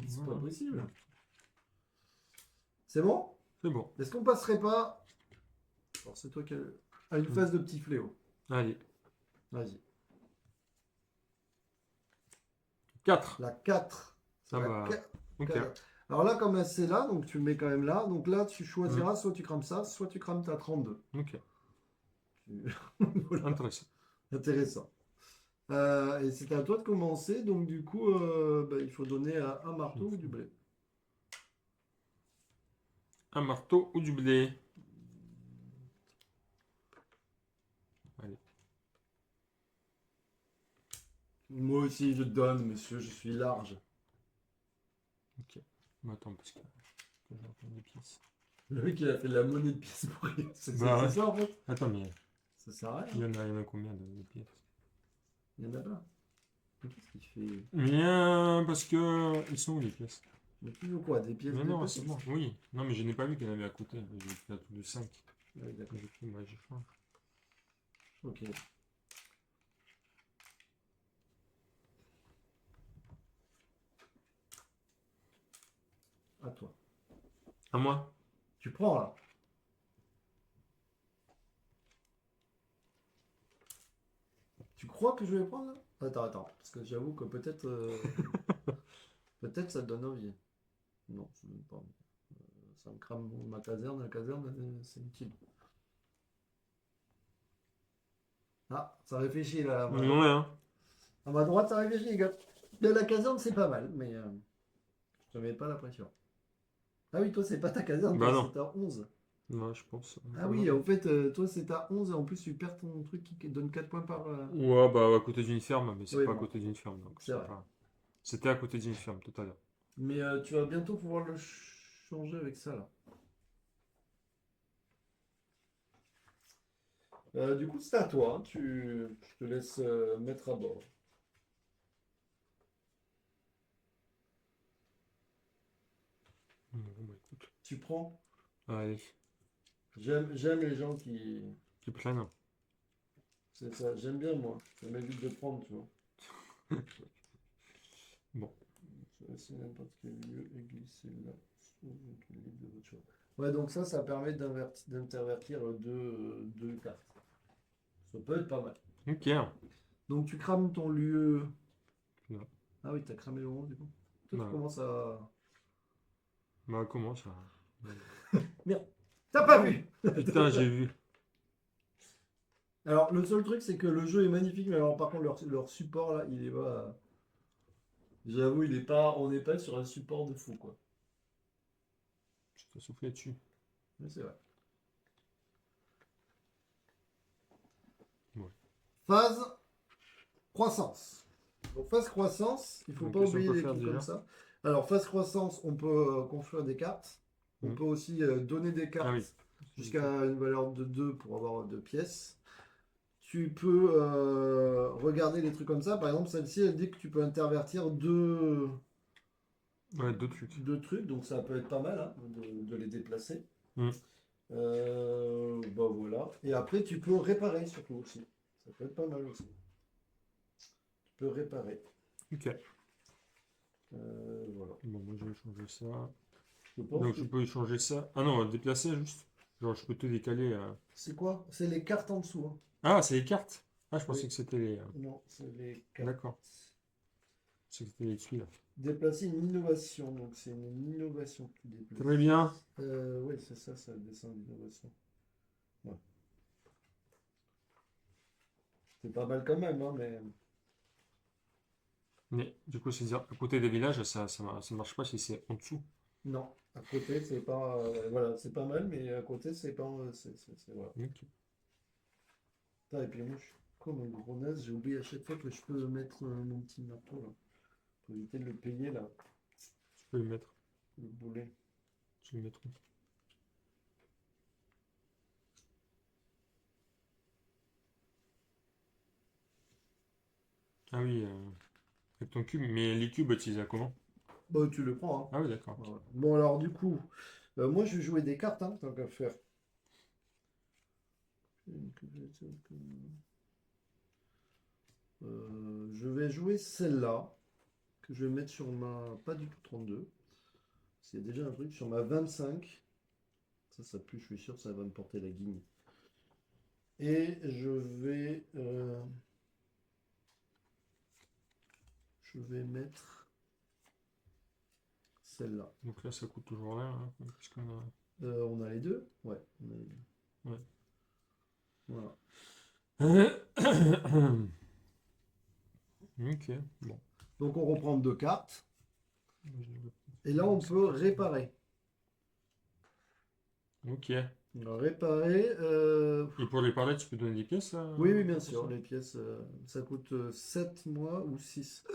C'est pas Voilà. possible. C'est bon? C'est bon. Est-ce qu'on passerait pas. Alors, c'est toi qui. À une phase de petit fléau. Allez. Vas-y. 4. La 4. C'est Ah la bah. 4. Ok. Alors là, comme c'est là, donc tu le mets quand même là. Donc là, tu choisiras, Mm. soit tu crames ça, soit tu crames ta 32. Ok. Voilà. Intéressant. Intéressant. Et c'est à toi de commencer. Donc du coup, bah, il faut donner un marteau ou du blé. Un marteau ou du blé. Allez. Moi aussi, je donne, monsieur. Je suis large. Ok. Mais attends, parce que j'ai encore des pièces. Le mec, il a fait de la monnaie de pièces pour rien. Bah ouais. C'est ça en fait. Attends, mais Ça sert à il y rien. en a combien de pièces? Il y en a pas. Mais qu'est-ce qu'il fait? Bien, parce que. Ils sont où les pièces? Mais tu veux quoi? Des pièces Mais de non, c'est petites? bon. Oui. Non, mais je n'ai pas vu qu'il y en avait à côté. J'ai fait un truc de 5. Oui, d'accord. Du coup, moi, j'ai faim. Ok. À toi. À moi? Tu prends là. Tu crois que je vais prendre là? Attends. Parce que j'avoue que peut-être peut-être ça te donne envie. Non, je ne veux pas. Ça me crame ma caserne. La caserne, c'est utile. Ah, ça réfléchit là. Ouais, hein. À ma droite, ça réfléchit, les gars. De la caserne, c'est pas mal, mais je te mets pas la pression. Ah oui, toi, c'est pas ta caserne, toi, Bah non. c'est ta 11. Ouais, je pense. Ah oui, en fait, toi, c'est ta 11 et en plus, tu perds ton truc qui te donne 4 points par. Ouais, bah à côté d'une ferme, mais c'est Oui, pas à bon, côté d'une ferme, donc c'est c'est vrai. pas. C'était à côté d'une ferme tout à l'heure. Mais tu vas bientôt pouvoir le changer avec ça, là. Du coup, c'est à toi, hein. Je te laisse mettre à bord. Bon, bah écoute. Tu prends. Allez, J'aime les gens qui. tu prennes. C'est ça, j'aime bien, moi. Ça m'évite de prendre, tu vois. Bon. Je vais essayer n'importe quel lieu et glisser là. Sur le livre de votre choix. Ouais, donc ça permet d'intervertir deux cartes. Ça peut être pas mal. Ok. Donc tu crames ton lieu. Là. Ah oui, t'as cramé le 11 du coup. Toi, tu Bah, commences à. bah comment ça? Merde, t'as pas Oh, vu! putain, j'ai vu. Alors, le seul truc, c'est que le jeu est magnifique, mais alors par contre, leur support là, il est pas. J'avoue, il est pas. On n'est pas sur un support de fou, quoi. Je t'ai soufflé dessus. Mais c'est vrai. Ouais. Phase croissance. Donc, phase croissance, il faut Donc, pas qu'est-ce qu'on oublier peut des faire trucs comme déjà? ça. Alors, phase croissance, on peut construire des cartes. On Mhm. peut aussi donner des Ah oui. cartes jusqu'à une valeur de 2 pour avoir 2 pièces. Tu peux regarder des trucs comme ça. Par exemple, celle-ci, elle dit que tu peux intervertir Ouais, deux trucs. deux trucs. Donc, ça peut être pas mal hein, de les déplacer. Mhm. Bah voilà. Et après, tu peux réparer surtout aussi. Ça peut être pas mal aussi. Tu peux réparer. Ok. Voilà. Bon, moi je vais changer ça. Je pense Donc que je peux changer ça. Ah non, déplacer juste. Genre je peux te décaler. c'est quoi? C'est les cartes en dessous. Hein. Ah, c'est les cartes. Ah, je pensais Oui. que c'était les. Non, c'est les cartes. D'accord. Je pensais que c'était les tuiles. Déplacer une innovation. Donc c'est une innovation que tu déplaces. Très bien. Oui, c'est ça, ça descend d'innovation. Ouais. C'est pas mal quand même, hein, mais. Mais du coup, c'est-à-dire à côté des villages, ça marche pas si c'est en dessous. Non, à côté, c'est pas. Voilà, c'est pas mal, mais à côté, c'est pas. Voilà. Ok. Putain, et puis moi, je suis comme un gros naze, j'ai oublié à chaque fois que je peux mettre mon petit marteau là. Pour éviter de le payer là, Tu peux le mettre. le boulet. Je vais le mettre où? Ah oui, avec ton cube. Mais les cubes, tu les as comment? Bah, tu le prends, hein. Ah oui, d'accord. Ok. Voilà. Bon, alors, du coup, moi, je vais jouer des cartes, hein, tant qu'à faire. Je vais jouer celle-là, que je vais mettre sur ma. Pas du tout 32. C'est déjà un truc sur ma 25. Ça pue, je suis sûr que ça va me porter la guigne. Et je vais mettre celle-là. Donc là, ça coûte toujours rien, hein, puisqu'on a... On a les deux? Ouais, on a les deux. Ouais. Voilà. Ok, bon. Donc on reprend deux cartes. Je vais- Et là, on peut réparer. Ok. Alors, réparer. Et pour les parler, tu peux donner des pièces Oui, oui, bien pour sûr. ça. Les pièces, ça coûte 7 mois ou 6.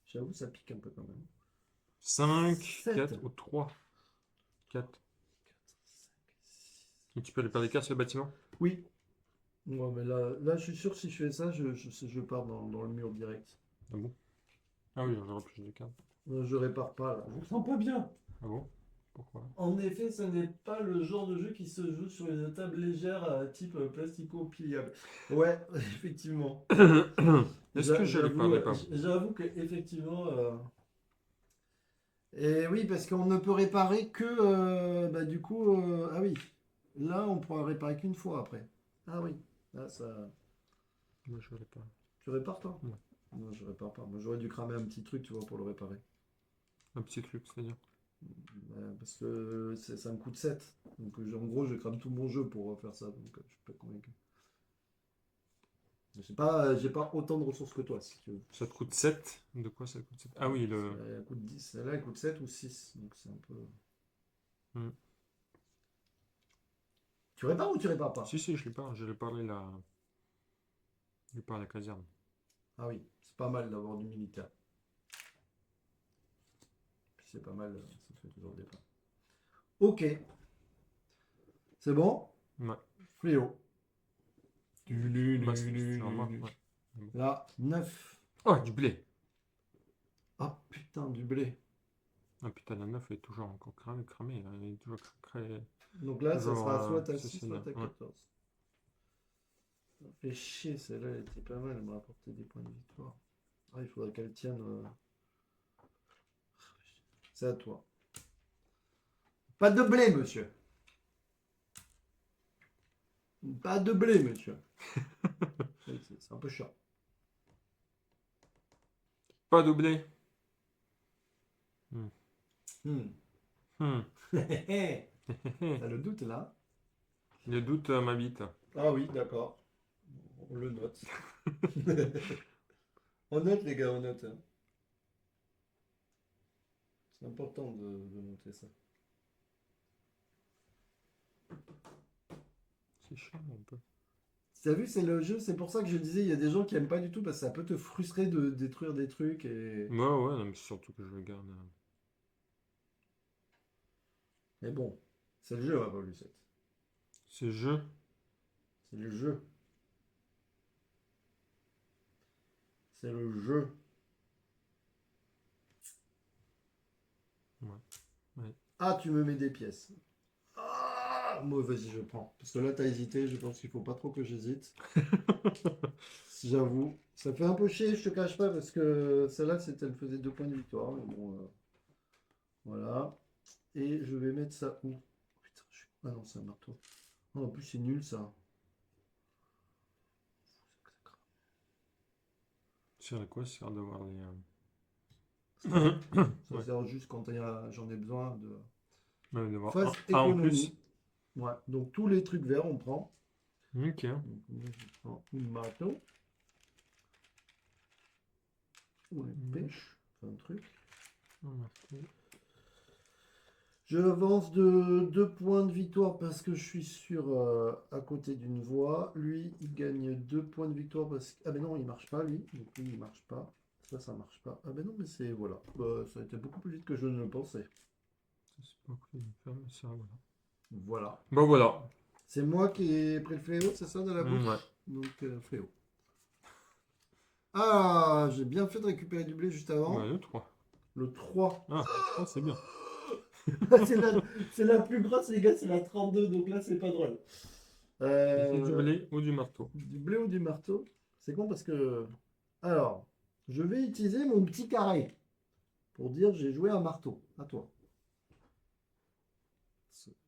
J'avoue, ça pique un peu quand même. 5, 7. 4 ou 3. 4. Et tu peux réparer les cartes sur le bâtiment? Oui. Ouais, mais là, je suis sûr que si je fais ça, je pars dans le mur direct. Ah bon? Ah oui, j'aurais plus de cartes. Je répare pas là. Je me sens pas bien. Ah bon? Pourquoi? En effet, ce n'est pas le genre de jeu qui se joue sur une table légère type plastico-pliable. Ouais, effectivement. Est-ce que je réparerai pas? J'avoue que effectivement. Et oui, parce qu'on ne peut réparer que bah, du coup. Ah oui. Là, on pourra réparer qu'une fois après. Ah oui. Là, ça. Moi, je répare. Tu répares toi? Non. Non, je répare pas. Moi, j'aurais dû cramer un petit truc, tu vois, pour le réparer. Un petit truc, c'est-à-dire. Parce que ça me coûte 7. Donc, en gros, je crame tout mon jeu pour faire ça. Donc, je suis pas convaincu. J'ai pas autant de ressources que toi, si tu veux. Ça te coûte 7. De quoi ça coûte 7? Ah oui, le... Elle coûte 10. Celle-là, elle coûte 7 ou 6. Donc, c'est un peu. Hmm. Tu répares ou tu répares pas? Si, je répare. Je réparais la... Je répare la caserne. Ah oui, c'est pas mal d'avoir du militaire. Puis c'est pas mal, ça fait toujours des points. Ok. C'est bon? Ouais. Fléau. Bah, c'est normal, ouais. Là, 9. Oh, du blé! Ah putain, du blé. Ah putain, la 9 est toujours encore cramée. Elle est toujours cramée. Donc là, ça Toujours, sera soit à ça, 6, c'est soit bien. à 14. Ça fait chier, celle-là, elle était pas mal, elle m'a rapporté des points de victoire. Ah, il faudrait qu'elle tienne. C'est à toi. Pas de blé, monsieur. Pas de blé, monsieur. C'est un peu chiant. Pas de blé. Hmm. Hmm. T'as le doute là? Le doute m'habite. Ah oui, d'accord. On le note. On note, les gars, on note, hein. C'est important de noter ça. C'est chiant un peu. T'as vu, c'est le jeu, c'est pour ça que je disais, il y a des gens qui aiment pas du tout parce que ça peut te frustrer de détruire des trucs et. Ouais, non, mais surtout que je le garde. Mais bon, c'est le jeu, hein, Paul Lucette. Ce jeu. C'est le jeu. C'est le jeu. Ouais. Ah, tu me mets des pièces. Ah, moi, vas-y, je prends. Parce que là, t'as hésité, je pense qu'il faut pas trop que j'hésite. J'avoue. Ça fait un peu chier, je te cache pas, parce que celle-là, elle faisait 2 points de victoire. Mais bon, voilà. Et je vais mettre ça où? Putain, ah non, c'est un marteau. Oh, en plus, c'est nul ça. Ça sert à quoi? Ça sert d'avoir les. Ça Ouais. sert juste quand j'en ai besoin de. Ouais, d'avoir Phase un en économie. plus. Ouais, donc tous les trucs verts, on prend. Ok. Donc, moi, je prends une marteau. Ou une pêche. Enfin, un truc. Un marteau. Je avance de 2 points de victoire parce que je suis à côté d'une voie. Lui, il gagne 2 points de victoire parce que... Ah ben non, il marche pas, lui. Donc lui, il marche pas. Ça marche pas. Ah ben non, mais c'est... Voilà. Bah, ça a été beaucoup plus vite que je ne le pensais. C'est pas quoi, il me fait, mais ça, voilà. Voilà. Bon, voilà. C'est moi qui ai pris le fléau, c'est ça, de la bouffe? Ouais. Donc, fléau. Ah, j'ai bien fait de récupérer du blé juste avant. Ouais, le 3. Le 3. Ah, c'est bien. C'est la plus grosse, les gars, c'est la 32, donc là, c'est pas drôle. C'est du blé ou du marteau. Du blé ou du marteau? C'est con parce que... Alors, je vais utiliser mon petit carré pour dire j'ai joué un marteau. À toi.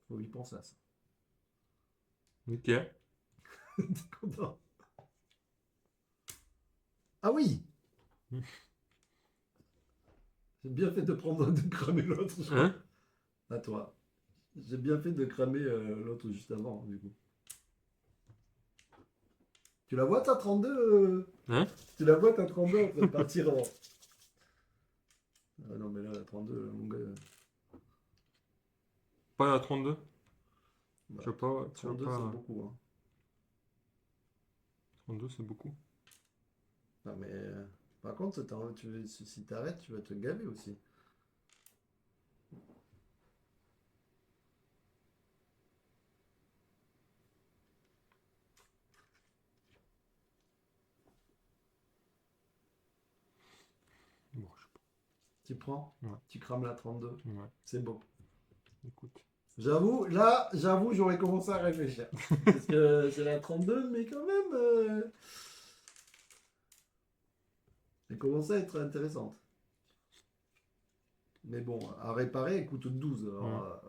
Faut y penser à ça. Ok. Content. Ah oui! J'ai bien fait de cramer l'autre, je crois. Hein? À toi. J'ai bien fait de cramer l'autre juste avant, du coup. Tu la vois, ta 32 Hein? Tu la vois, ta 32 en train de partir en... Ah non, mais là, la 32, mon gars... Pas la 32? Bah, Tu vas pas. 32, c'est beaucoup, hein. 32, c'est beaucoup. Non, mais... Par contre, si t'arrêtes, tu vas te gaver aussi. Bon, je sais Tu prends, Ouais. tu crames la 32. pas. Ouais, C'est beau. écoute. J'avoue, j'aurais commencé à réfléchir. Parce que c'est la 32, mais quand même, elle commence à être intéressante. Mais bon, à réparer, elle coûte 12. Alors,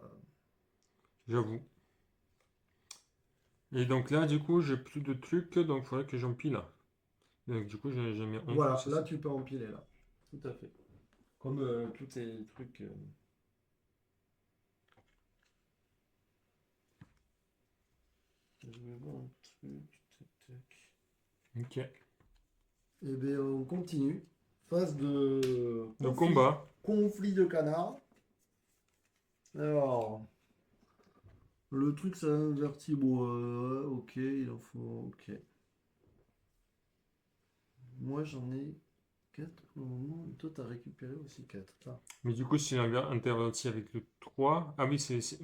J'avoue. Et donc là, du coup, j'ai plus de trucs, donc il faudrait que j'empile. Donc du coup, j'ai mis 11. voilà, c'est là, ça. tu peux empiler, là. Tout à fait. Comme tous ces trucs... Je vais voir un truc... Tac, tac. Ok. Eh bien, on continue. Phase de Le combat. conflit de canard. Alors, le truc, ça invertit. Bon, ok, il en faut. Ok. Moi, j'en ai 4 pour le moment. Et toi, t'as récupéré aussi 4. Ah. Mais du coup, si on interverti avec le 3. Ah oui,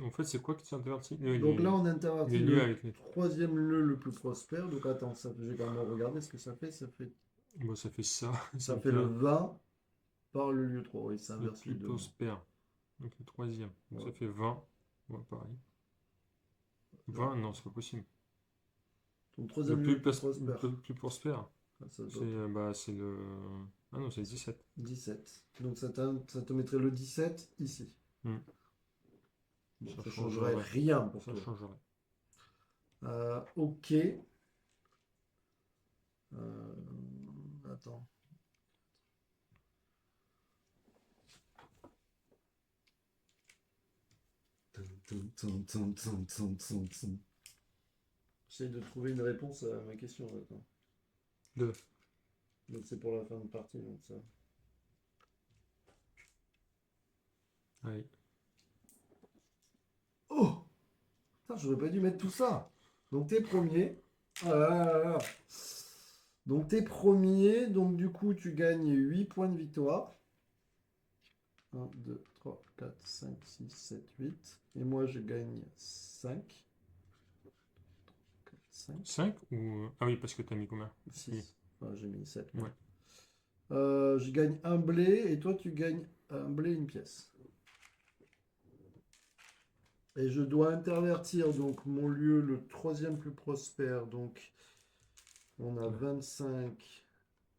en fait, c'est quoi qui s'est interverti? Donc là, on Les intervertit lieux le avec les. troisième nœud le plus prospère. Donc attends, je vais quand même regarder ce que ça fait. Bon, ça fait ça. Ça me fait le 20 par le lieu 3. Oui, ça le inverse les plus deux. prospère. Donc le troisième. Donc Ouais. ça fait 20. Ouais, pareil. 20, non, c'est pas possible. Ton Le troisième plus, lieu le plus prospère. le plus prospère. Ah, ça doit C'est c'est le. Ah non, c'est 17. 17. Donc ça te mettrait le 17 ici. Hmm. Bon, Ça ça changerait changerait. rien pour Ça toi. changerait. Ok. Attends. J'essaie de trouver une réponse à ma question. Attends. Deux. Donc c'est pour la fin de partie. Donc ça. Oui. Oh! Putain, j'aurais pas dû mettre tout ça. Donc t'es premier. Ah là là là là. Donc t'es premier. Donc du coup, tu gagnes 8 points de victoire. 1, 2, 3, 4, 5, 6, 7, 8. Et moi, je gagne 5. 4, 5, 5 ou. Ah oui, parce que t'as mis combien? 6. Enfin, j'ai mis 7. Ouais. Je gagne un blé et toi, tu gagnes un blé, une pièce. Et je dois intervertir donc mon lieu, le troisième plus prospère. Donc, on a 25.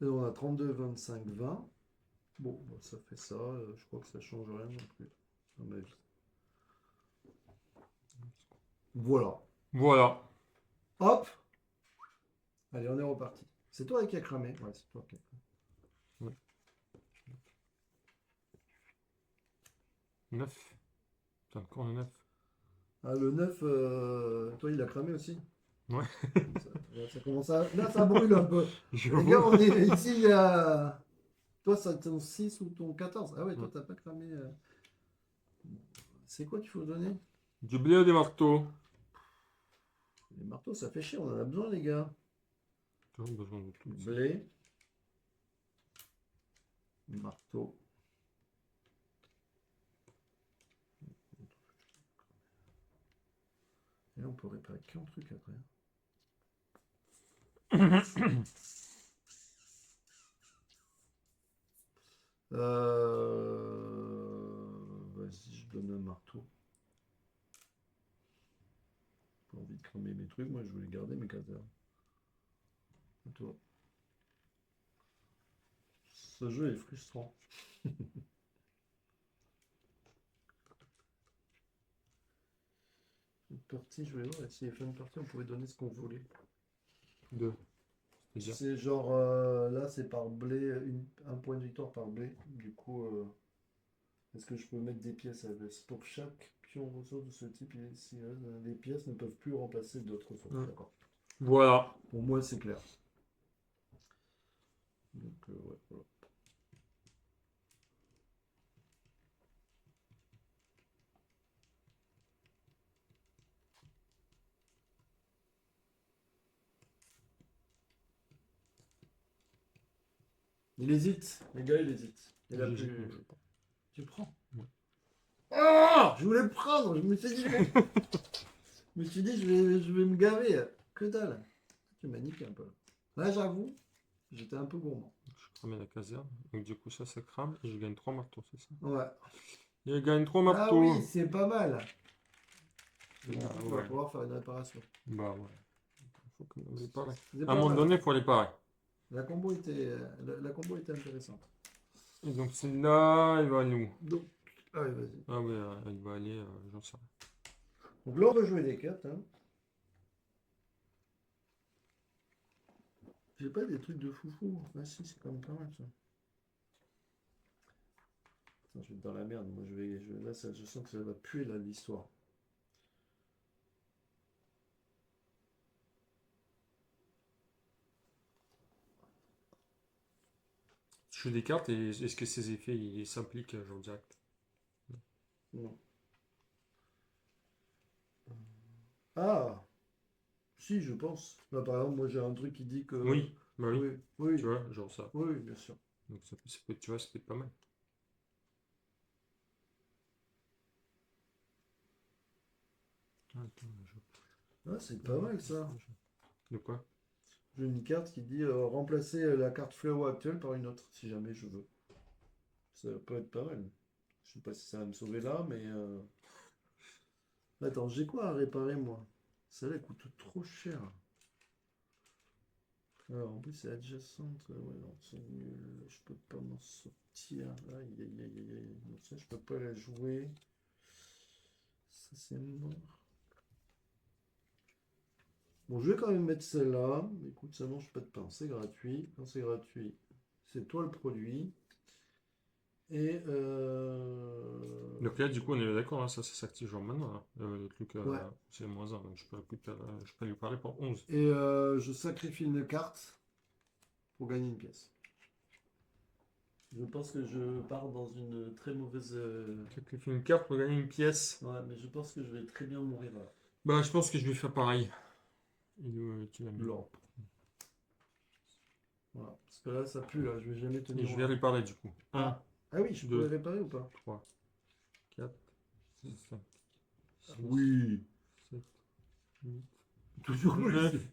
On a 32, 25, 20. Bon, bah, ça fait ça. Je crois que ça change rien non plus, à ma vie. Voilà. Voilà. Hop. Allez, on est reparti. C'est toi qui as cramé. Ouais, c'est toi qui as cramé. Ouais. 9. T'as encore le 9. Ah, le 9, toi, il a cramé aussi. Ouais. Ça commence à... Là, ça brûle un peu. Je Les gars, vois. on est ici, il y a... Toi, c'est ton 6 ou ton 14. Ah ouais, toi, Ouais. t'as pas cramé. C'est quoi qu'il faut donner? Du blé ou des marteaux? Les marteaux, ça fait chier, on en a besoin, les gars. Toujours besoin de tout ça. Blé. Marteau. Et là, on peut réparer qu'un truc après. Vas-y, je donne un marteau. J'ai pas envie de cramer mes trucs, moi je voulais garder mes casers. Et toi? Ce jeu est frustrant. Une partie, je voulais voir si il y a fait une partie, on pouvait donner ce qu'on voulait. Deux. C'est-à-dire? C'est genre, là c'est par blé, un point de victoire par blé. Du coup, est-ce que je peux mettre des pièces à la place? Pour chaque pion ressource de ce type, les pièces ne peuvent plus remplacer d'autres ressources. Mm. D'accord. Voilà. Pour moi, c'est clair. Donc, ouais, voilà. Il hésite, les gars, il hésite. Il a J'hésite, plus... moi, je prends. Tu prends. Ouais. Ah, je voulais le prendre, je me suis dit, je me suis dit, je vais me gaver. Que dalle. Tu m'as niqué un peu. Là, j'avoue, j'étais un peu gourmand. Je cramais la caserne. Donc du coup, ça crame. Et je gagne 3 marteaux, c'est ça? Ouais. Et je gagne 3 Ah marteaux. oui, c'est pas mal. Et du Ah, coup, tu vas ouais. pouvoir faire une réparation. Bah ouais. Faut qu'on les pare. C'est À pas un moment mal. donné, il faut les parer. La combo était, la combo était intéressante. Et donc celle-là, elle va aller où? Donc, allez, vas-y. Ah oui, elle va aller, j'en sais rien. Donc là, on va jouer des cartes. Hein. J'ai pas des trucs de foufou. Ah si, c'est quand même pas mal ça. Attends, je vais être dans la merde. Moi, là, je sens que ça va puer là l'histoire. Je fais des cartes et est-ce que ces effets ils s'impliquent genre direct? Non. Ah, si, je pense. Là, par exemple, moi, j'ai un truc qui dit que. Oui, bah oui. Oui, oui, Tu vois, genre ça. oui, bien sûr. Donc ça peut, tu vois, ça peut être pas mal. Attends, Ah, c'est pas mal ça. De quoi? J'ai une carte qui dit remplacer la carte fléau actuelle par une autre, si jamais je veux. Ça peut être pas mal. Je sais pas si ça va me sauver là, mais. Attends, j'ai quoi à réparer moi? Celle-là coûte trop cher. Alors, en plus, c'est adjacente. Ouais, non, c'est nul. Je peux pas m'en sortir. Aïe, aïe, aïe, aïe, aïe. Donc, ça, je peux pas la jouer. Ça, c'est mort. Bon, je vais quand même mettre celle-là. Écoute, ça mange pas de pain. C'est gratuit. Quand c'est gratuit, c'est toi le produit. Et Donc là, du coup, on est d'accord, hein, ça s'active genre maintenant. Là. Le truc, ouais. c'est moins 1, donc je peux lui parler pour 11. Et je sacrifie une carte pour gagner une pièce. Je pense que je pars dans une très mauvaise. Tu fais une carte pour gagner une pièce. Ouais, mais je pense que je vais très bien mourir là. Bah, je pense que je vais faire pareil. Et, tu l'as mis. L'or. Voilà. Parce que là, ça pue là. Je vais jamais Et tenir. je vais réparer du coup. 1, Ah, ah oui, je peux 2, les réparer ou pas? 3, 4, 5, 6, Oui. 7, 8, Toujours plus. 9,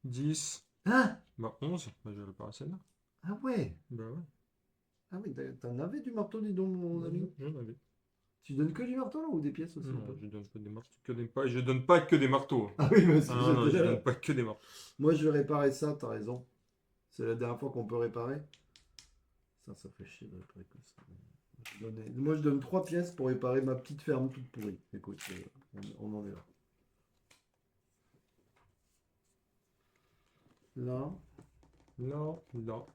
10. Ah, Bah 11, bah, je vais réparer celle-là. ah ouais. Bah ouais. Ah oui, t'en avais du marteau, dis donc, mon ami. J'en avais. Tu donnes que du marteau là ou des pièces aussi un Non, peu? je donne pas des marteaux, je donne pas que des marteaux. Ah oui, mais Ah non, je donne pas que des marteaux. moi, je vais réparer ça, t'as raison. C'est la dernière fois qu'on peut réparer. Ça fait chier de réparer comme ça. Moi, je donne 3 pièces pour réparer ma petite ferme toute pourrie. Écoute, on en est là. Là. Non, non.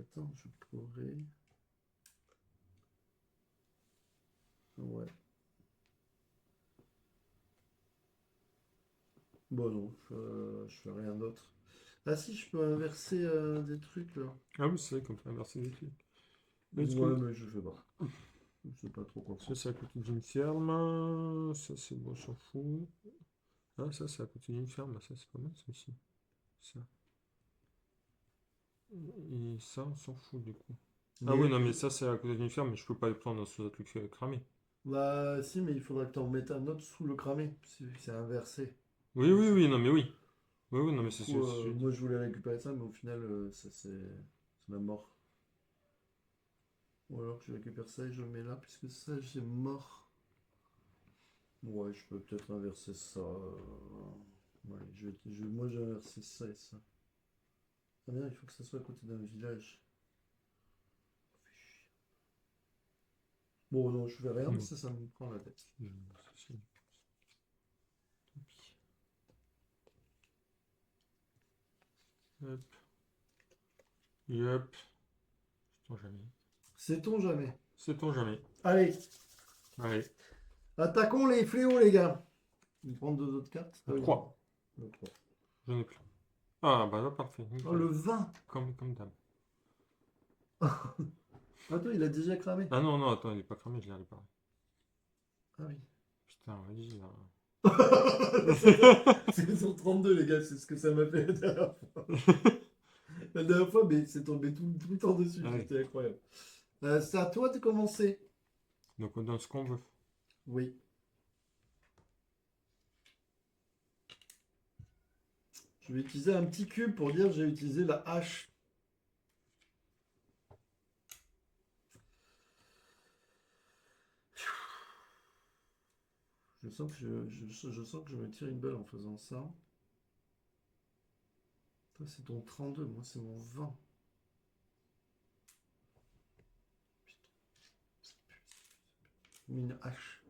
Attends, je pourrais. Ouais. Bon, non, je fais rien d'autre. Ah si, je peux inverser des trucs là. Ah oui, c'est vrai qu'on peut inverser des trucs. Le Ouais, truc. mais je fais pas. Je sais pas trop quoi Ça, faire. c'est à côté d'une ferme. Ça, c'est bon, on s'en fout. Ah, ça, c'est à côté d'une ferme. Ça, c'est pas mal, ça aussi. Ça. Et ça, on s'en fout, du coup. Ah oui, Mais, non, mais ça, c'est à côté d'une ferme, mais je peux pas le prendre sous un truc cramé. bah, si, mais il faudra que tu en mettes un autre sous le cramé. C'est inversé. Oui, oui, oui, non, mais oui. Oui, oui, non, mais Du c'est coup, ce que je dis. moi je voulais récupérer ça, mais au final, c'est même mort. Ou alors que je récupère ça et je le mets là, puisque ça, j'ai mort. Ouais, je peux peut-être inverser ça. Ouais, moi j'ai inversé ça et ça. Ah bien, il faut que ça soit à côté d'un village. Bon, non, je fais rien, mais Non. ça me prend la tête. Hop. Yep. Sait-on jamais. Sait-on jamais. Sait-on jamais. Allez, Allez. attaquons les fléaux, les gars. On prend deux autres cartes. Ah oui, non. 3. Le 3. Je n'ai plus. Ah, bah là, parfait. Oh, Nickel. le 20. Comme d'hab. Attends, il a déjà cramé. Ah non, non, attends, il est pas cramé, je l'ai réparé. Ah oui. Putain, vas-y, là. C'est sur 32, les gars, c'est ce que ça m'a fait la dernière fois. La dernière fois, mais c'est tombé tout le temps dessus, Ah oui. c'était incroyable. C'est à toi de commencer. Donc on donne ce qu'on veut. Oui. Je vais utiliser un petit cube pour dire que j'ai utilisé la hache. Je sens que je sens que je me tire une balle en faisant ça. Toi, c'est ton 32, moi, c'est mon 20. Une hache.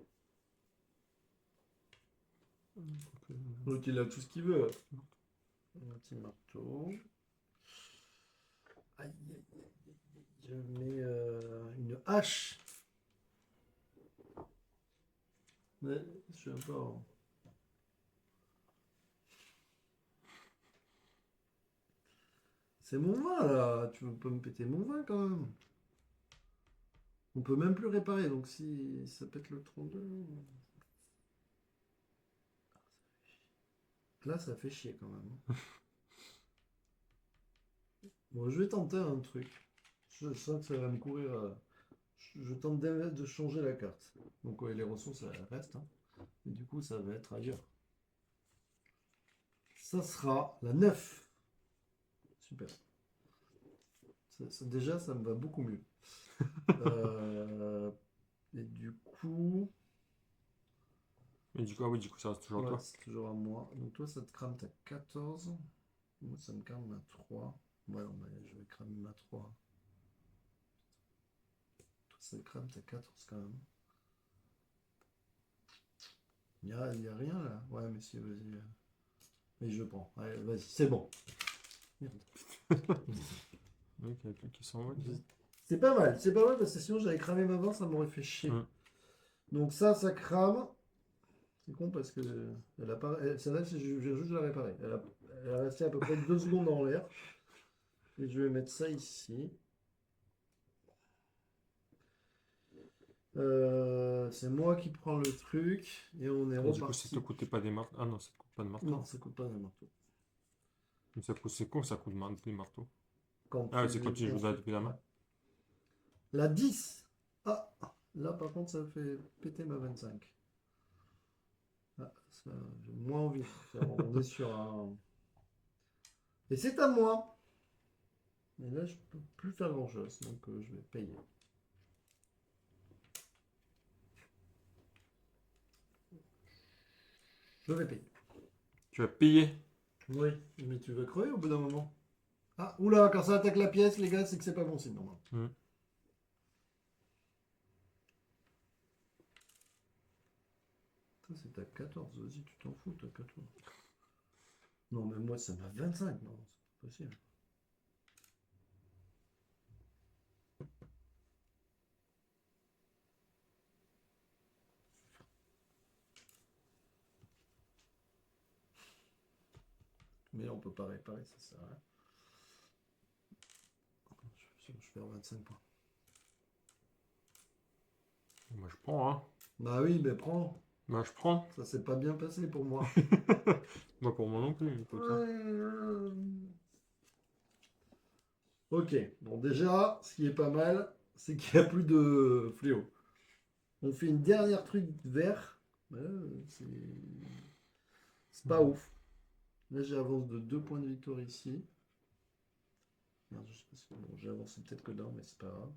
Donc, il a tout ce qu'il veut. Un petit marteau. Aïe, aïe, aïe, aïe. Je mets une hache. Mais je suis un peu en- C'est mon vin là, tu veux pas me péter mon vin quand même. On peut même plus réparer, donc si ça pète le 32. Là, ça fait chier quand même. Bon, je vais tenter un truc. Je sens que ça va me courir. Je tente de changer la carte. Donc, ouais, les ressources, elles restent, hein. Et du coup, ça va être ailleurs. Ça sera la 9. Super. Déjà, ça me va beaucoup mieux. Euh, et du coup, Et du coup, ah oui, du coup, ça reste toujours ouais, toi. c'est toujours à moi. Donc, toi, ça te crame ta 14. Moi, ça me crame ma 3. Ouais, je vais cramer ma 3. Toi, ça te crame ta 14 quand même. Il y a rien là. Ouais, mais si, vas-y. Mais je prends. Allez, vas-y, c'est bon. Merde. Oui, quelqu'un qui s'envole. C'est pas mal, c'est pas mal parce que sinon j'avais cramé ma vin, ça m'aurait fait chier. Hum. Donc ça crame. C'est con parce que elle a pas, celle-là, je viens juste de la réparer. Elle a resté à peu près 2 secondes dans l'air. Et je vais mettre ça ici. C'est moi qui prends le truc et on est Et du coup, ça te reparti. coûtait pas des marteaux. Ah non, ça te coûte pas de marteau. Non, ça coûte pas un marteau. Mais ça coûte, c'est con, ça coûte des marteaux. Quand Ah oui, tu c'est quand tu les joues là construis. depuis la main. Ouais. La 10. Ah, là par contre ça fait péter ma 25. Ah, ça, j'ai moins envie. On est sur un. Et c'est à moi. Et là, je peux plus faire grand chose, donc je vais payer. Je vais payer. Tu vas payer. Oui, mais tu veux crever au bout d'un moment. Ah, oula, quand ça attaque la pièce, les gars, c'est que c'est pas bon signe, normalement. Hum. Ça, c'est à 14, vas-y, tu t'en fous, t'as 14. Non, mais moi, ça m'a 25, non, c'est pas possible. Mais là, on peut pas réparer, ça sert à rien. Je perds 25 points. Moi, je prends, hein. Bah oui, mais prends. Bah, je prends. Ça s'est pas bien passé pour moi. Bah, pour moi non plus, écoute, hein. Ok, bon déjà, ce qui est pas mal, c'est qu'il n'y a plus de fléau. On fait une dernière truc vert. C'est pas ouf. Là, j'avance de 2 points de victoire ici. Merde, je sais pas si... Bon, j'ai avancé peut-être que d'un, mais c'est pas grave.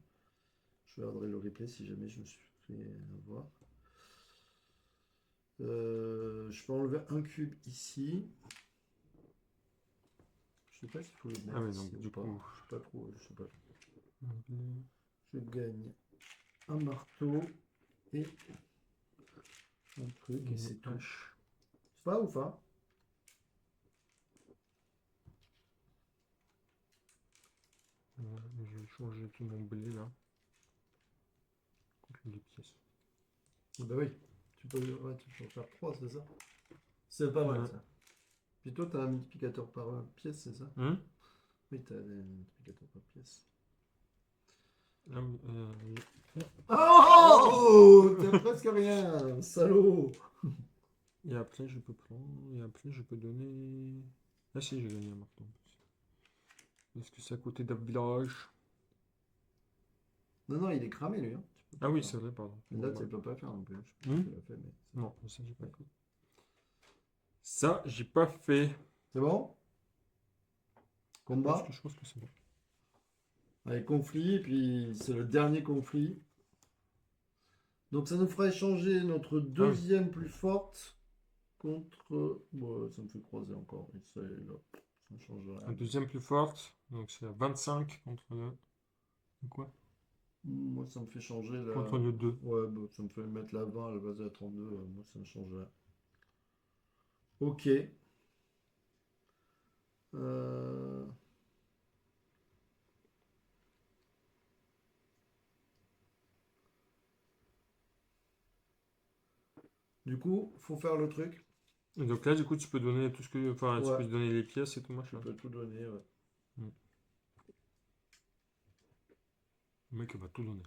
Je regarderai le replay si jamais je me suis fait avoir. Je peux enlever un cube ici. Je sais pas s'il faut le mettre Ah, mais ici donc, ou du pas. coup. Je sais pas trop. Je sais pas. Mhm. Je gagne un marteau et un truc et Une c'est tout. hache. C'est pas ouf, hein? Ouais, je vais changer tout mon blé là. Contre les pièces. Bah oui. Tu peux, ouais, tu peux en faire 3, c'est ça? C'est pas mal Ouais. ça. Puis toi, t'as un multiplicateur par pièce, c'est ça? Hum. Oui, t'as des multiplicateurs par pièce. Ah, oui. Oh! T'as presque rien, salaud! Et après, je peux prendre. Et après, je peux donner. Ah, si, j'ai gagné un marteau en plus. Est-ce que c'est à côté d'un village? Non, non, il est cramé lui, hein. Tu peux Ah pas oui, faire. c'est vrai, pardon. Mais là, tu peux pas faire non plus. Je sais pas si Hum. tu l'as fait, mais. Non, ça, j'ai pas fait. Ça, j'ai pas fait. C'est bon? Combat? Je pense que c'est bon. Allez, conflit, puis c'est le dernier conflit. Donc ça nous fera échanger notre Ah oui. deuxième plus forte contre... Bon, ça me fait croiser encore. Et ça, là, ça ne change La rien. deuxième plus forte. Donc, c'est à 25 contre le. Quoi? Moi, ça me fait changer la... Contre le 2. Ouais, bah, ça me fait mettre la 20 à la base de la 32. Moi, ça ne change rien. Ok. Euh, Du coup, faut faire le truc. Et donc là, du coup, tu peux donner tout ce que. Enfin, tu Ouais, peux donner les pièces et tout tu machin. peux tout donner. Ouais. Mm. Le mec, il va tout donner.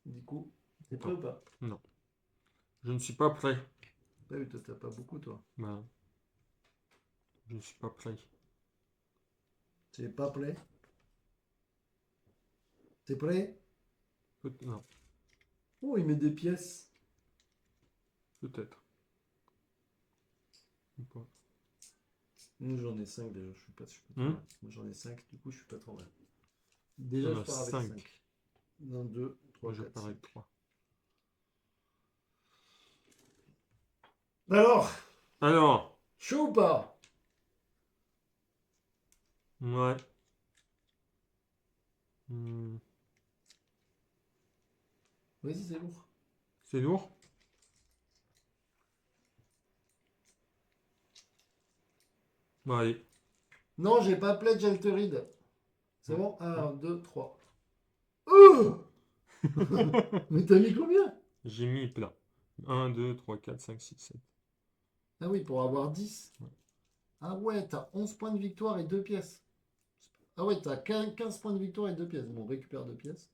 Du coup, t'es prêt Attends. ou pas? Non. Je ne suis pas prêt. Ah oui, toi, t'as pas beaucoup, toi. Ben, je ne suis pas prêt. T'es pas prêt? T'es prêt? Non, Oh, il met des pièces. peut-être. Ou pas. Moi, j'en ai 5 déjà, je suis pas trop Hmm. mal. Moi, j'en ai 5, du coup, je suis pas trop mal. Il y Déjà, en je a pars avec 5. 5. 1, 2, 3, Moi, je 4, pars 5. avec 3. Alors, Alors, chaud ou pas? ouais. Hmm. Vas-y, c'est lourd. C'est lourd? Bon, allez. Non, j'ai pas pledge Alterid. C'est Ouais. bon? Ouais. 1, 2, 3. Oh! Mais t'as mis combien? J'ai mis plein. 1, 2, 3, 4, 5, 6, 7. Ah oui, pour avoir 10. Ouais. Ah ouais, t'as 11 points de victoire et 2 pièces. Ah ouais, t'as 15 points de victoire et 2 pièces. Bon, on récupère 2 pièces.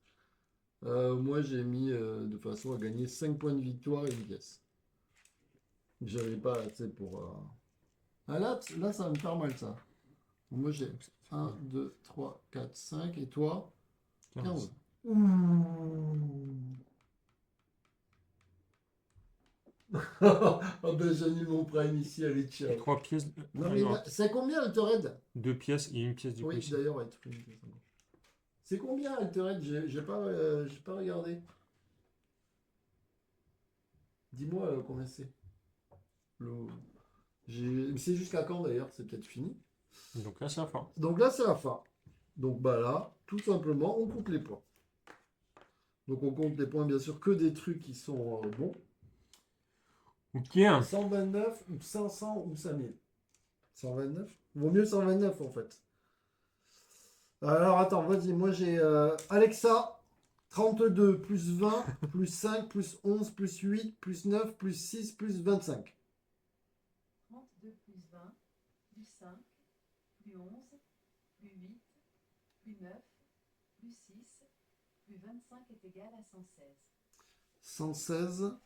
Moi, j'ai mis de façon à gagner 5 points de victoire et une pièce. J'avais pas assez pour... Ah là, ça va me faire mal, ça. Moi, j'ai Donc, ça fait 1, 2, 3, 4, 5. Et toi? 15. 15. Ouh. Oh ben, j'annule mon prime ici, allez, Et ciao. 3 pièces. Non, mais Alors, c'est combien, Altered? 2 pièces et une pièce du coup Oui, ici. d'ailleurs, ouais, tu fais une pièce encore. C'est combien, Altered? J'ai pas regardé. Dis-moi combien c'est. Le... C'est jusqu'à quand, d'ailleurs? C'est peut-être fini. Donc là, c'est la fin. Donc là, c'est la fin. Donc bah là, tout simplement, on compte les points. Donc on compte les points, bien sûr, que des trucs qui sont bons. Ok. 129 ou 500 ou 5000. 129? Vaut mieux 129 en fait. Alors attends, vas-y, moi j'ai Alexa, 32 plus 20 plus 5 plus 11 plus 8 plus 9 plus 6 plus 25. 32 plus 20, plus 5, plus 11, plus 8, plus 9, plus 6, plus 25 est égal à 116. 116.